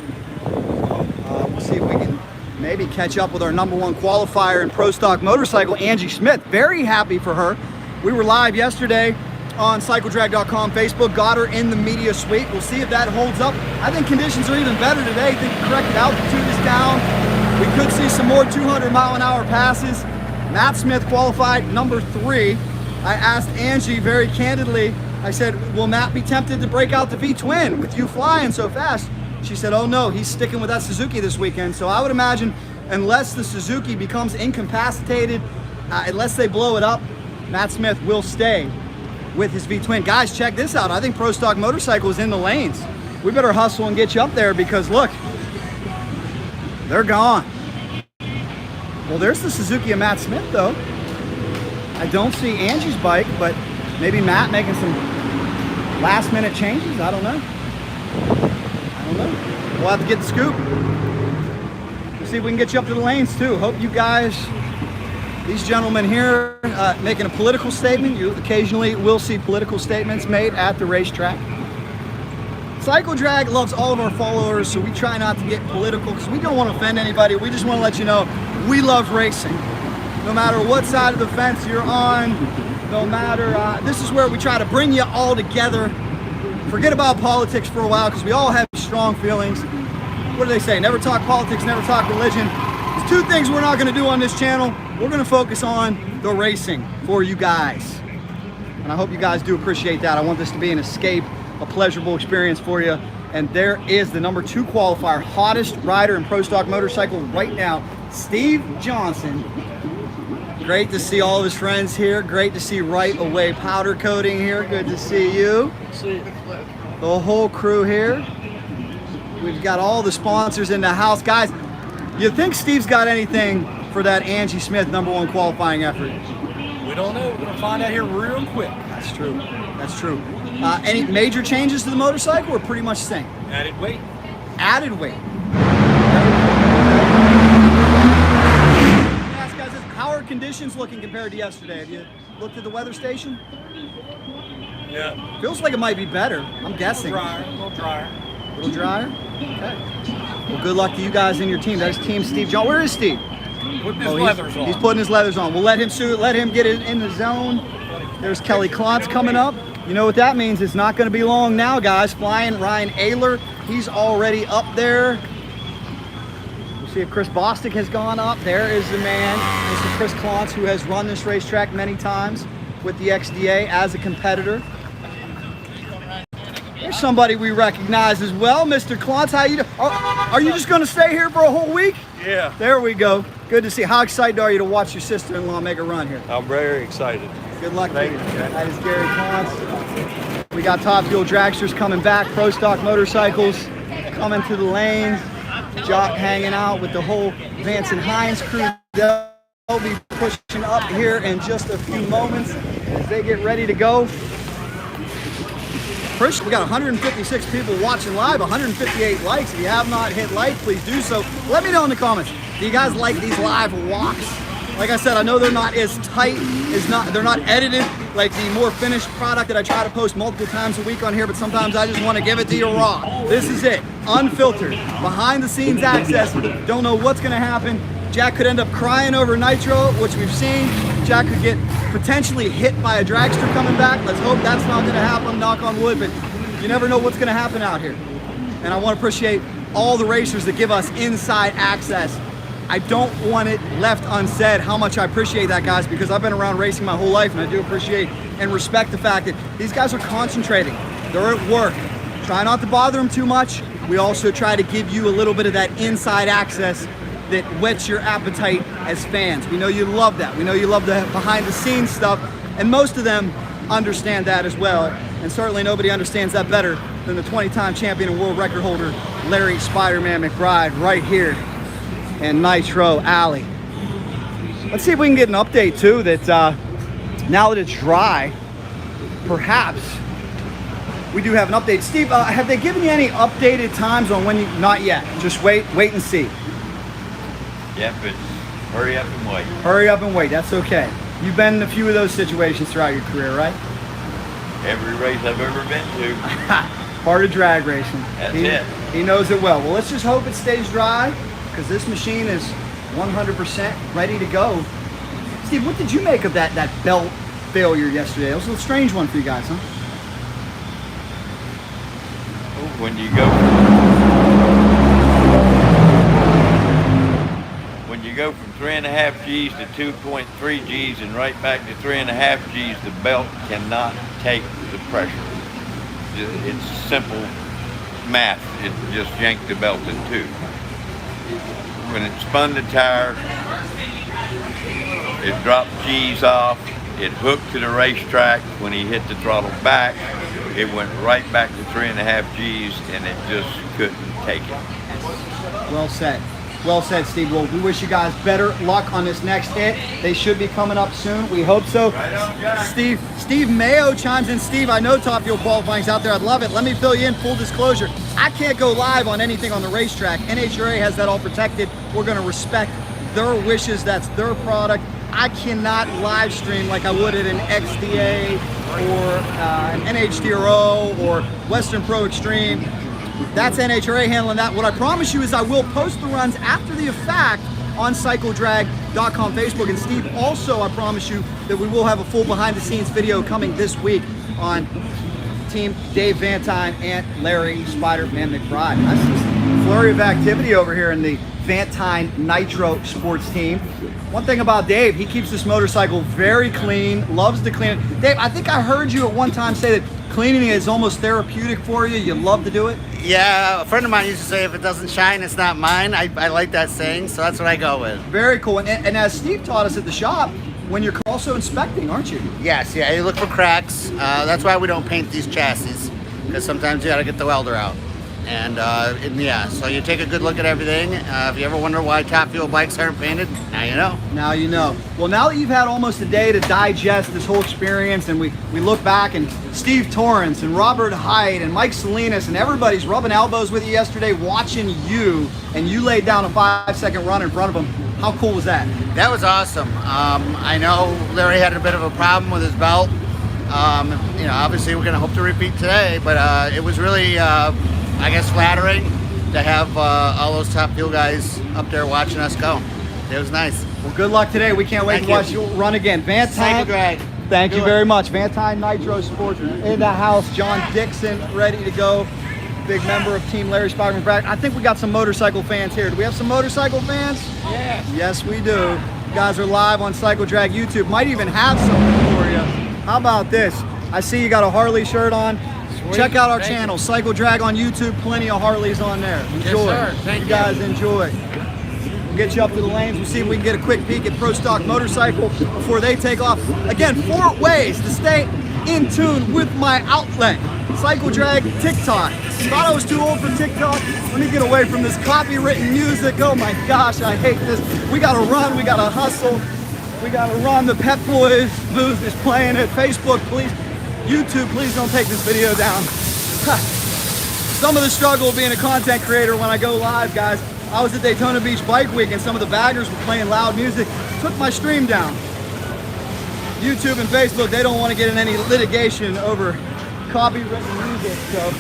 We'll see if we can maybe catch up with our #1 qualifier in Pro Stock Motorcycle, Angie Smith. Very happy for her. We were live yesterday on CycleDrag.com Facebook, got her in the media suite. We'll see if that holds up. I think conditions are even better today. I think the corrected altitude is down. We could see some more 200-mile-an-hour passes. Matt Smith qualified #3. I asked Angie very candidly, I said, will Matt be tempted to break out the V-twin with you flying so fast? She said, oh no, he's sticking with that Suzuki this weekend. So I would imagine, unless the Suzuki becomes incapacitated, unless they blow it up, Matt Smith will stay with his V-twin. Guys, check this out. I think Pro Stock Motorcycle is in the lanes. We better hustle and get you up there because look, they're gone. Well, there's the Suzuki of Matt Smith though. I don't see Angie's bike, but maybe Matt making some last minute changes. I don't know. We'll have to get the scoop. We'll see if we can get you up to the lanes too. Hope you guys, these gentlemen here, making a political statement. You occasionally will see political statements made at the racetrack. Cycle Drag loves all of our followers, so we try not to get political because we don't want to offend anybody. We just want to let you know we love racing. No matter what side of the fence you're on, no matter, this is where we try to bring you all together. Forget about politics for a while because we all have strong feelings. What do they say? Never talk politics, never talk religion. There's two things we're not going to do on this channel. We're going to focus on the racing for you guys. And I hope you guys do appreciate that. I want this to be an escape, a pleasurable experience for you. And there is the #2 qualifier, hottest rider in Pro Stock Motorcycle right now, Steve Johnson. Great to see all of his friends here. Great to see Right Away Powder Coating here. Good to see you. The whole crew here. We've got all the sponsors in the house. Guys, you think Steve's got anything for that Angie Smith #1 qualifying effort? We don't know. We're going to find out here real quick. That's true. That's true. Any major changes to the motorcycle or pretty much the same? Added weight. Added weight. How are conditions looking compared to yesterday? Have you looked at the weather station? Yeah. Feels like it might be better, I'm guessing. A little drier. A little drier? Okay. Well, good luck to you guys and your team. That is Team Steve John. Where is Steve? Putting his leathers on. He's putting his leathers on. We'll let him get it in the zone. There's Kelly Klontz coming up. You know what that means? It's not going to be long now, guys. Flying Ryan Ayler. He's already up there. See if Chris Bostic has gone up. There is the man, Mr. Chris Klontz, who has run this racetrack many times. with the XDA as a competitor. There's somebody we recognize as well, Mr. Klontz. How you doing? Are you just going to stay here for a whole week? Yeah. There we go. Good to see. How excited are you to watch your sister-in-law make a run here? I'm very excited. Good luck to you. That is Gary Klontz. We got Top Fuel dragsters coming back, Pro Stock motorcycles coming to the lanes. Jock hanging out with the whole Vance and Hines crew. They'll be pushing up here in just a few moments as they get ready to go. First, we got 156 people watching live, 158 likes. If you have not hit like, please do so. Let me know in the comments. Do you guys like these live walks? Like I said, I know they're not as tight, they're not edited like the more finished product that I try to post multiple times a week on here, but sometimes I just want to give it to you raw. This is it, unfiltered, behind the scenes access. Don't know what's gonna happen. Jack could end up crying over Nitro, which we've seen. Jack could get potentially hit by a dragster coming back. Let's hope that's not gonna happen, knock on wood, but you never know what's gonna happen out here. And I wanna appreciate all the racers that give us inside access. I don't want it left unsaid how much I appreciate that, guys, because I've been around racing my whole life, and I do appreciate and respect the fact that these guys are concentrating. They're at work. Try not to bother them too much. We also try to give you a little bit of that inside access that whets your appetite as fans. We know you love that. We know you love the behind the scenes stuff, and most of them understand that as well. And certainly nobody understands that better than the 20-time champion and world record holder, Larry Spiderman McBride, right here in Nitro Alley. Let's see if we can get an update too that now that it's dry, perhaps we do have an update. Steve, have they given you any updated times on when you, not yet, just wait and see. Yep, it's hurry up and wait. Hurry up and wait, that's okay. You've been in a few of those situations throughout your career, right? Every race I've ever been to. Part of drag racing. That's it. He knows it well. Well, let's just hope it stays dry, because this machine is 100% ready to go. Steve, what did you make of that belt failure yesterday? It was a little strange one for you guys, huh? When you go from 3.5 G's to 2.3 G's and right back to 3.5 G's, the belt cannot take the pressure. It's simple math. It just yanked the belt in two. When it spun the tire, it dropped G's off. It hooked to the racetrack. When he hit the throttle back, it went right back to 3.5 G's, and it just couldn't take it. Well said. Well said, Steve. Well, we wish you guys better luck on this next hit. They should be coming up soon. We hope so. Steve Mayo chimes in. Steve, I know Top Fuel Qualifying's out there. I'd love it. Let me fill you in. Full disclosure, I can't go live on anything on the racetrack. NHRA has that all protected. We're going to respect their wishes. That's their product. I cannot live stream like I would at an XDA or an NHRA or Western Pro Extreme. That's NHRA handling that. What I promise you is I will post the runs after the fact on CycleDrag.com Facebook. And Steve, also I promise you that we will have a full behind the scenes video coming this week on Team Dave Vantine and Larry Spiderman McBride. I see a flurry of activity over here in the Vantine Nitro sports team. One thing about Dave, he keeps this motorcycle very clean, loves to clean it. Dave, I think I heard you at one time say that cleaning is almost therapeutic for you. You love to do it? Yeah, a friend of mine used to say if it doesn't shine, it's not mine. I like that saying, so that's what I go with. Very cool. And as Steve taught us at the shop, when you're also inspecting, aren't you? Yes, yeah, you look for cracks. That's why we don't paint these chassis, because sometimes you gotta get the welder out. And yeah, so you take a good look at everything. If you ever wonder why Top Fuel bikes aren't painted, now you know. Now you know. Well, now that you've had almost a day to digest this whole experience, and we look back, and Steve Torrance and Robert Hyde and Mike Salinas and everybody's rubbing elbows with you yesterday, watching you, and you laid down a 5-second run in front of them. How cool was that? That was awesome. I know Larry had a bit of a problem with his belt. You know, obviously we're gonna hope to repeat today, but it was really, I guess, flattering to have all those Top Fuel guys up there watching us go. It was nice. Well, good luck today. We can't wait to watch you run again. Vantine, thank you very much. Vantine Nitro Sports in the house. John Dixon ready to go. Big member of Team Larry Spiderman McBride. I think we got some motorcycle fans here. Do we have some motorcycle fans? Yes. Yes, we do. You guys are live on Cycle Drag YouTube. Might even have something for you How about this? I see you got a Harley shirt on. Sweet. Check out our Thank channel, you. Cycle Drag on YouTube. Plenty of Harleys on there. Enjoy. sir. Thank you you. guys enjoy. We'll get you up to the lanes. We'll see if we can get a quick peek at Pro Stock Motorcycle before they take off. Again, 4 ways to stay in tune with my outlet. Cycle Drag TikTok. Thought I was too old for TikTok. Let me get away from this copywritten music. Oh my gosh, I hate this. We gotta run, we gotta hustle. We gotta run. The Pep Boys booth is playing it. Facebook, please. YouTube, please don't take this video down. Some of the struggle of being a content creator when I go live, guys. I was at Daytona Beach Bike Week and some of the baggers were playing loud music. Took my stream down. YouTube and Facebook, they don't want to get in any litigation over copywritten music, so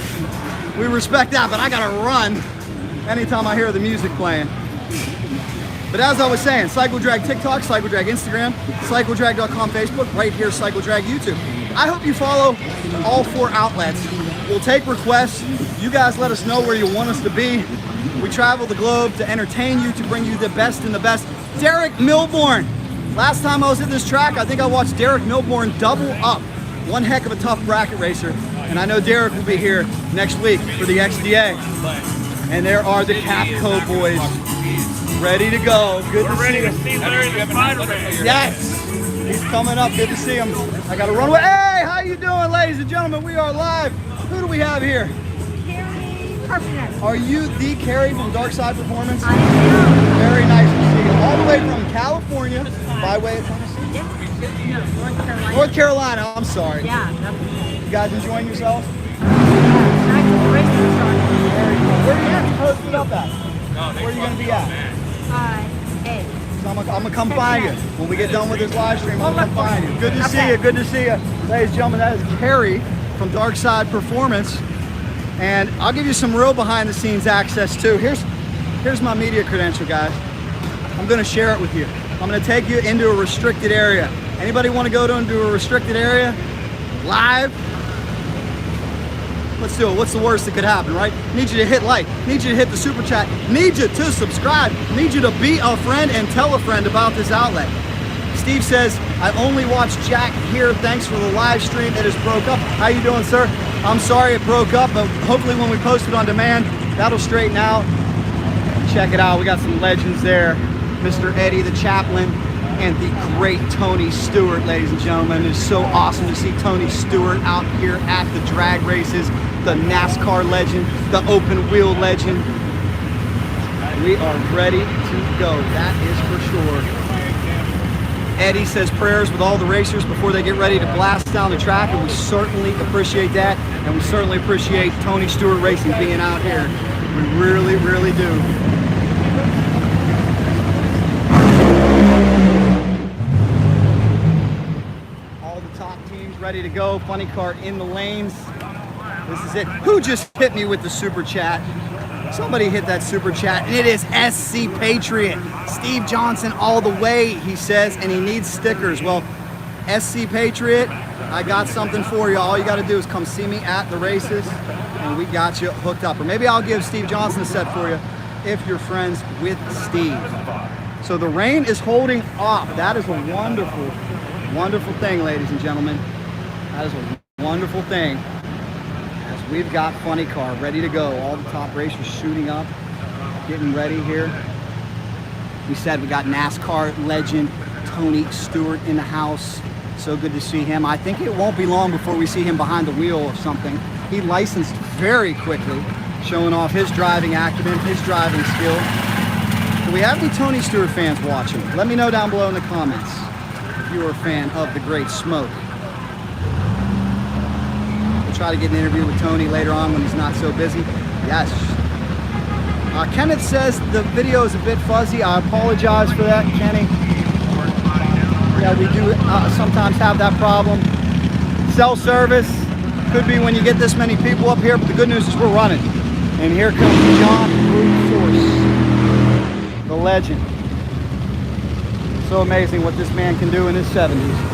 we respect that, but I gotta run anytime I hear the music playing. But as I was saying, Cycle Drag TikTok, Cycle Drag Instagram, CycleDrag.com Facebook, right here, Cycle Drag YouTube. I hope you follow all 4 outlets. We'll take requests. You guys let us know where you want us to be. We travel the globe to entertain you, to bring you the best and the best. Derek Milbourne. Last time I was at this track, I think I watched Derek Milbourne double up. One heck of a tough bracket racer. And I know Derek will be here next week for the XDA. And there are the Capco boys ready to go. Good to see him. Yes, he's coming up. Good to see him. I got to run away. Hey, how you doing, ladies and gentlemen? We are live. Who do we have here? Are you the Carrie from Dark Side Performance? I am. Very nice to see you. All the way from California, by way of Tennessee? No, North Carolina. North Carolina, I'm sorry. Yeah. You guys enjoying yourselves? Very cool. Where are you posted up at? Where are you going to be at? A. So I'm gonna come find you. When we get done with this live stream, I'm gonna come find you. Good to see you, good to see you. Ladies and gentlemen, that is Carrie from Dark Side Performance. And I'll give you some real behind the scenes access too. Here's my media credential, guys. I'm gonna share it with you. I'm gonna take you into a restricted area. Anybody wanna go into a restricted area? Live? Let's do it. What's the worst that could happen, right? Need you to hit like, need you to hit the super chat, need you to subscribe, need you to be a friend and tell a friend about this outlet. Steve says, I only watched Jack here. Thanks for the live stream. It has broke up. How you doing, sir? I'm sorry it broke up, but hopefully when we post it on demand, that'll straighten out. Check it out. We got some legends there. Mr. Eddie, the chaplain, and the great Tony Stewart, ladies and gentlemen. It's so awesome to see Tony Stewart out here at the drag races, the NASCAR legend, the open wheel legend. We are ready to go, that is for sure. Eddie says prayers with all the racers before they get ready to blast down the track, and we certainly appreciate that, and we certainly appreciate Tony Stewart Racing being out here. We really, really do. All the top teams ready to go. Funny car in the lanes. This is it. Who just hit me with the super chat? Somebody hit that super chat, and it is SC Patriot. Steve Johnson all the way, he says, and he needs stickers. Well, SC Patriot, I got something for you. All you got to do is come see me at the races, and we got you hooked up. Or maybe I'll give Steve Johnson a set for you if you're friends with Steve. So the rain is holding off. That is a wonderful, wonderful thing, ladies and gentlemen. That is a wonderful thing. We've got Funny Car ready to go. All the top racers shooting up, getting ready here. We said we got NASCAR legend Tony Stewart in the house. So good to see him. I think it won't be long before we see him behind the wheel of something. He licensed very quickly, showing off his driving acumen, his driving skill. Do we have any Tony Stewart fans watching? Let me know down below in the comments if you are a fan of the Great Smoke. Try to get an interview with Tony later on when he's not so busy. Yes. Kenneth says the video is a bit fuzzy. I apologize for that, Kenny. Yeah, we do sometimes have that problem. Cell service could be when you get this many people up here, but the good news is we're running. And here comes John Force, the legend. So amazing what this man can do in his 70s.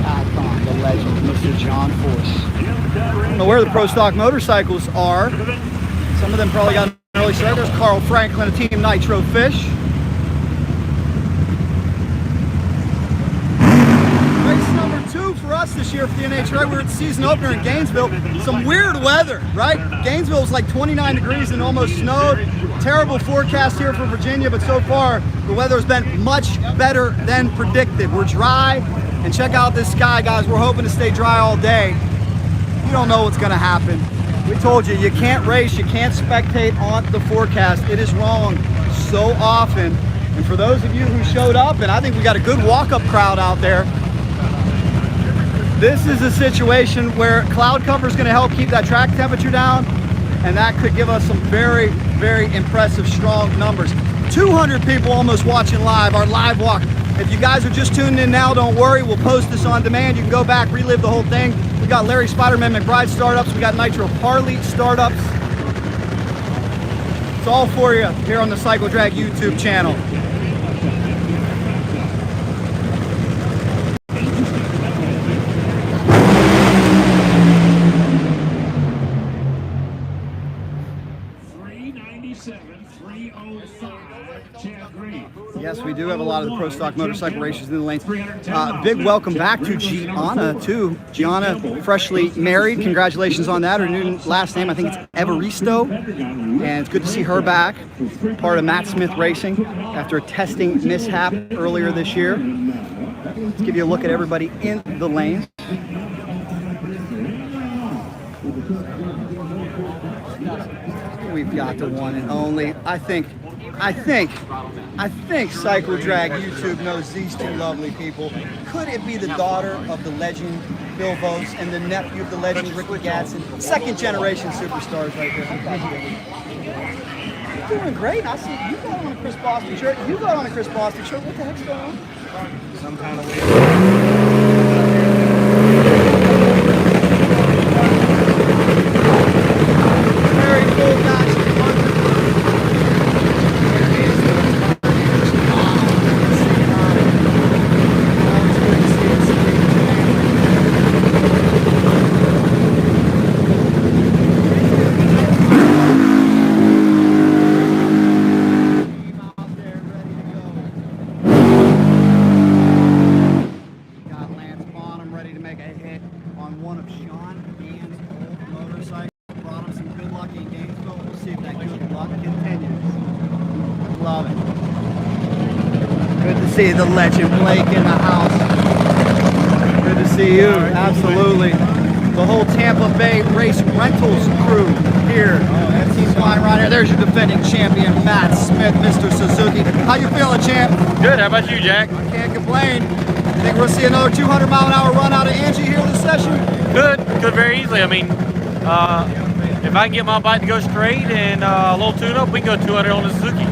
Icon, the legend, Mr. John Force. I don't know where the Pro Stock motorcycles are. Some of them probably got an early start. There's Carl Franklin of Team Nitro Fish. year for the NHRA. We were at the season opener in Gainesville. Some weird weather, right? Gainesville was like 29 degrees and almost snowed. Terrible forecast here for Virginia, but so far the weather has been much better than predicted. We're dry, and check out this sky, guys. We're hoping to stay dry all day. You don't know what's gonna happen. We told you, you can't race, you can't spectate on the forecast. It is wrong so often. And for those of you who showed up, and I think we got a good walk-up crowd out there, this is a situation where cloud cover is going to help keep that track temperature down, and that could give us some very, very impressive, strong numbers. 200 people almost watching live, our live walk. If you guys are just tuning in now, don't worry, we'll post this on demand. You can go back, relive the whole thing. We got Larry Spiderman McBride startups, we got Nitro Harley startups. It's all for you here on the Cycle Drag YouTube channel. Yes, we do have a lot of the pro stock motorcycle racers in the lanes. Big welcome back to Gianna, too. Gianna, freshly married. Congratulations on that. Her new last name, I think it's Evaristo. And it's good to see her back. Part of Matt Smith Racing after a testing mishap earlier this year. Let's give you a look at everybody in the lanes. We've got the one and only. I think Cycle Drag YouTube knows these two lovely people. Could it be the daughter of the legend Bill Vos and the nephew of the legend Ricky Gadsden? Second generation superstars right there. You're doing great. I see you got on a Chris Boston shirt. You got on a Chris Boston shirt. What the heck's going on? Some kind of weird. Very cool, guys. See the legend Blake in the house. Good to see you. Absolutely. The whole Tampa Bay Race Rentals crew here. He's flying right here. There's your defending champion, Matt Smith, Mr. Suzuki. How you feeling, champ? Good. How about you, Jack? I can't complain. I think we'll see another 200-mile-an-hour run out of Angie here this session. Could very easily. I mean, if I can get my bike to go straight and a little tune-up, we can go 200 on the Suzuki.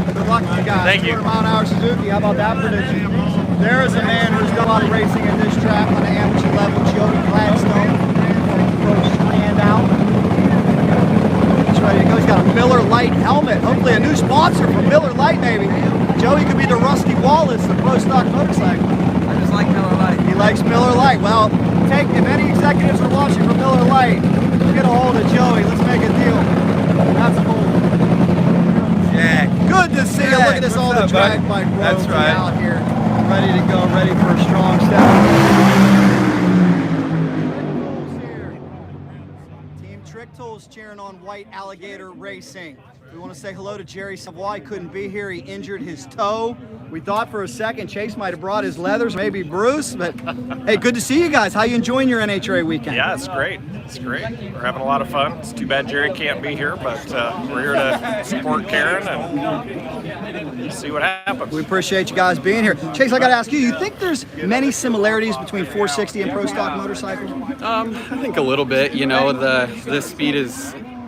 Good luck to you guys. Thank you. 200-mile-an-hour Suzuki. How about that prediction? There is a man who's done a lot of racing at this track on the amateur level, Joey Gladstone. Stand out. He's ready to go. He's got a Miller Lite helmet. Hopefully a new sponsor for Miller Lite, maybe. Joey could be the Rusty Wallace of pro stock motorcycle. I just like Miller Lite. He likes Miller Lite. Well, if any executives are watching from Miller Lite, get a hold of Joey. Let's make a deal. That's cool. Good to see you. Look at this, all the drag bike roads out here. Ready to go, ready for a strong step. Team Trick Tools cheering on White Alligator Racing. We want to say hello to Jerry Savoy. He couldn't be here. He injured his toe. We thought for a second Chase might have brought his leathers, maybe Bruce, but hey, good to see you guys. How you enjoying your NHRA weekend? Yeah, it's great. It's great. We're having a lot of fun. It's too bad Jerry can't be here, but we're here to support Karen and see what happens. We appreciate you guys being here. Chase, I got to ask you, you think there's many similarities between 460 and pro stock motorcycles? I think a little bit. You know, the speed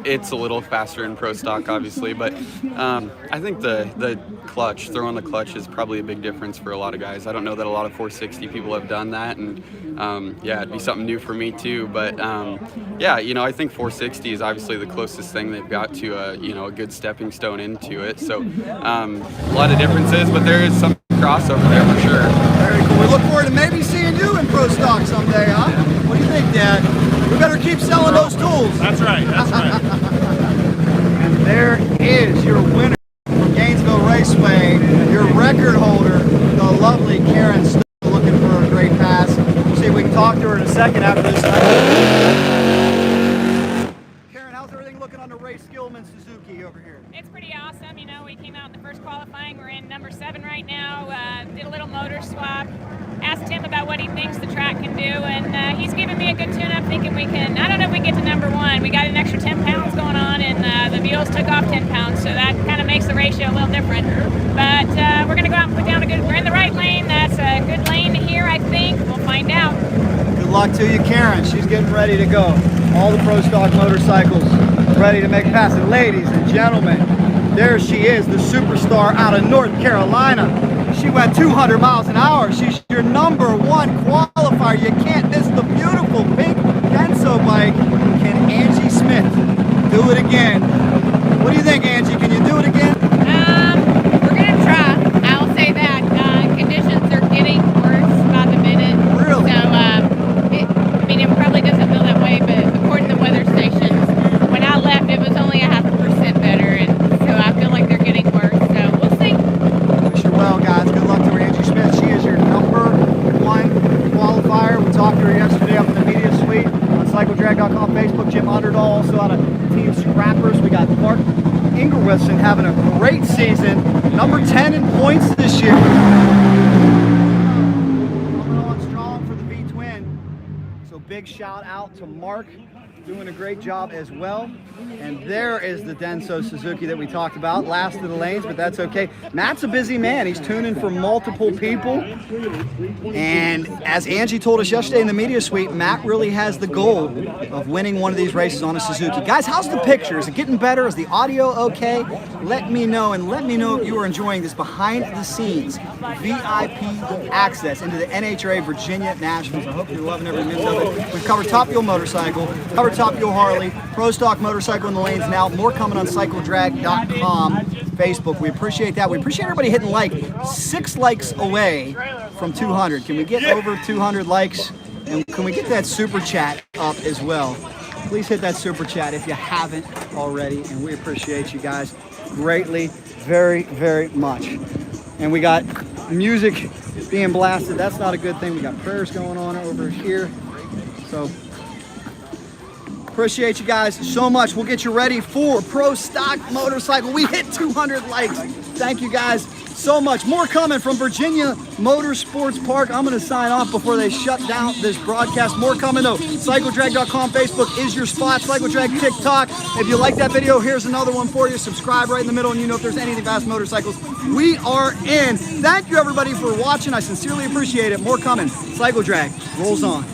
it's a little faster in pro stock, obviously, but I think the clutch, throwing the clutch is probably a big difference for a lot of guys. I don't know that a lot of 460 people have done that, and yeah, it'd be something new for me too. But yeah, you know, I think 460 is obviously the closest thing they've got to a good stepping stone into it. So a lot of differences, but there is some crossover there for sure. Very cool. We look forward to maybe seeing you in pro stock someday, huh? What do you think, Dad? We better keep selling those tools. That's right. That's right. And there is your winner from Gainesville Raceway, your record holder, the lovely Karen Stowe, looking for a great pass. See if we can talk to her in a second. second after this. Karen, how's everything looking on the Ray Skillman Suzuki over here? It's pretty awesome. You know, we came out in the first qualifying. We're in number 7 right now. Did a little motor swap. Asked him about what he thinks the track can do, and he's giving me a good tune-up, thinking we can, I don't know if we can get to number 1. We got an extra 10 pounds going on, and the mules took off 10 pounds, so that kind of makes the ratio a little different. But we're going to go out and put down a good, we're in the right lane. That's a good lane here, I think. We'll find out. Good luck to you, Karen. She's getting ready to go. All the Pro Stock motorcycles ready to make a pass. And ladies and gentlemen, there she is, the superstar out of North Carolina. She went 200 miles an hour. She's your number 1 qualifier. You can't miss the beautiful pink Denso bike. Can Angie Smith do it again? What do you think, Angie? Can you do it again? We're going to try. I'll say that. Conditions are getting worse by the minute. Really? So, I mean, it probably doesn't feel that way, but according to weather stations, when I left, it was only 0.5% better, and so I feel like they're getting worse. So we'll see. Wish her well, guys. Good luck to her, Angie Smith. She is your number 1 qualifier. We talked to her yesterday up in the media suite on CycleDrag.com, Facebook. Jim Underdahl, also out of Team Scrappers. We got Mark Ingerwitson having a great season. Number 10 in points this year. Coming on strong for the V-Twin. So big shout out to Mark, doing a great job as well. And there is the Denso Suzuki that we talked about, last of the lanes, but that's okay. Matt's a busy man. He's tuning for multiple people. And as Angie told us yesterday in the media suite, Matt really has the goal of winning one of these races on a Suzuki. Guys, how's the picture? Is it getting better? Is the audio okay? Let me know, and let me know if you are enjoying this behind the scenes VIP access into the NHRA Virginia Nationals. I hope you're loving every minute of it. We've covered Top Fuel Motorcycle, covered Top Fuel Harley, Pro Stock Motorcycle in the lanes now. More coming on CycleDrag.com, Facebook. We appreciate that. We appreciate everybody hitting like. 6 likes away from 200. Can we get over 200 likes? And can we get that super chat up as well? Please hit that super chat if you haven't already. And we appreciate you guys greatly, very, very much. And we got music being blasted. That's not a good thing. We got prayers going on over here. So appreciate you guys so much. We'll get you ready for Pro Stock Motorcycle. We hit 200 likes. Thank you guys so much. More coming from Virginia Motorsports Park. I'm going to sign off before they shut down this broadcast. More coming though. CycleDrag.com, Facebook is your spot. CycleDrag TikTok. If you like that video, here's another one for you. Subscribe right in the middle, and you know if there's anything fast motorcycles, we are in. Thank you everybody for watching. I sincerely appreciate it. More coming. CycleDrag rolls on.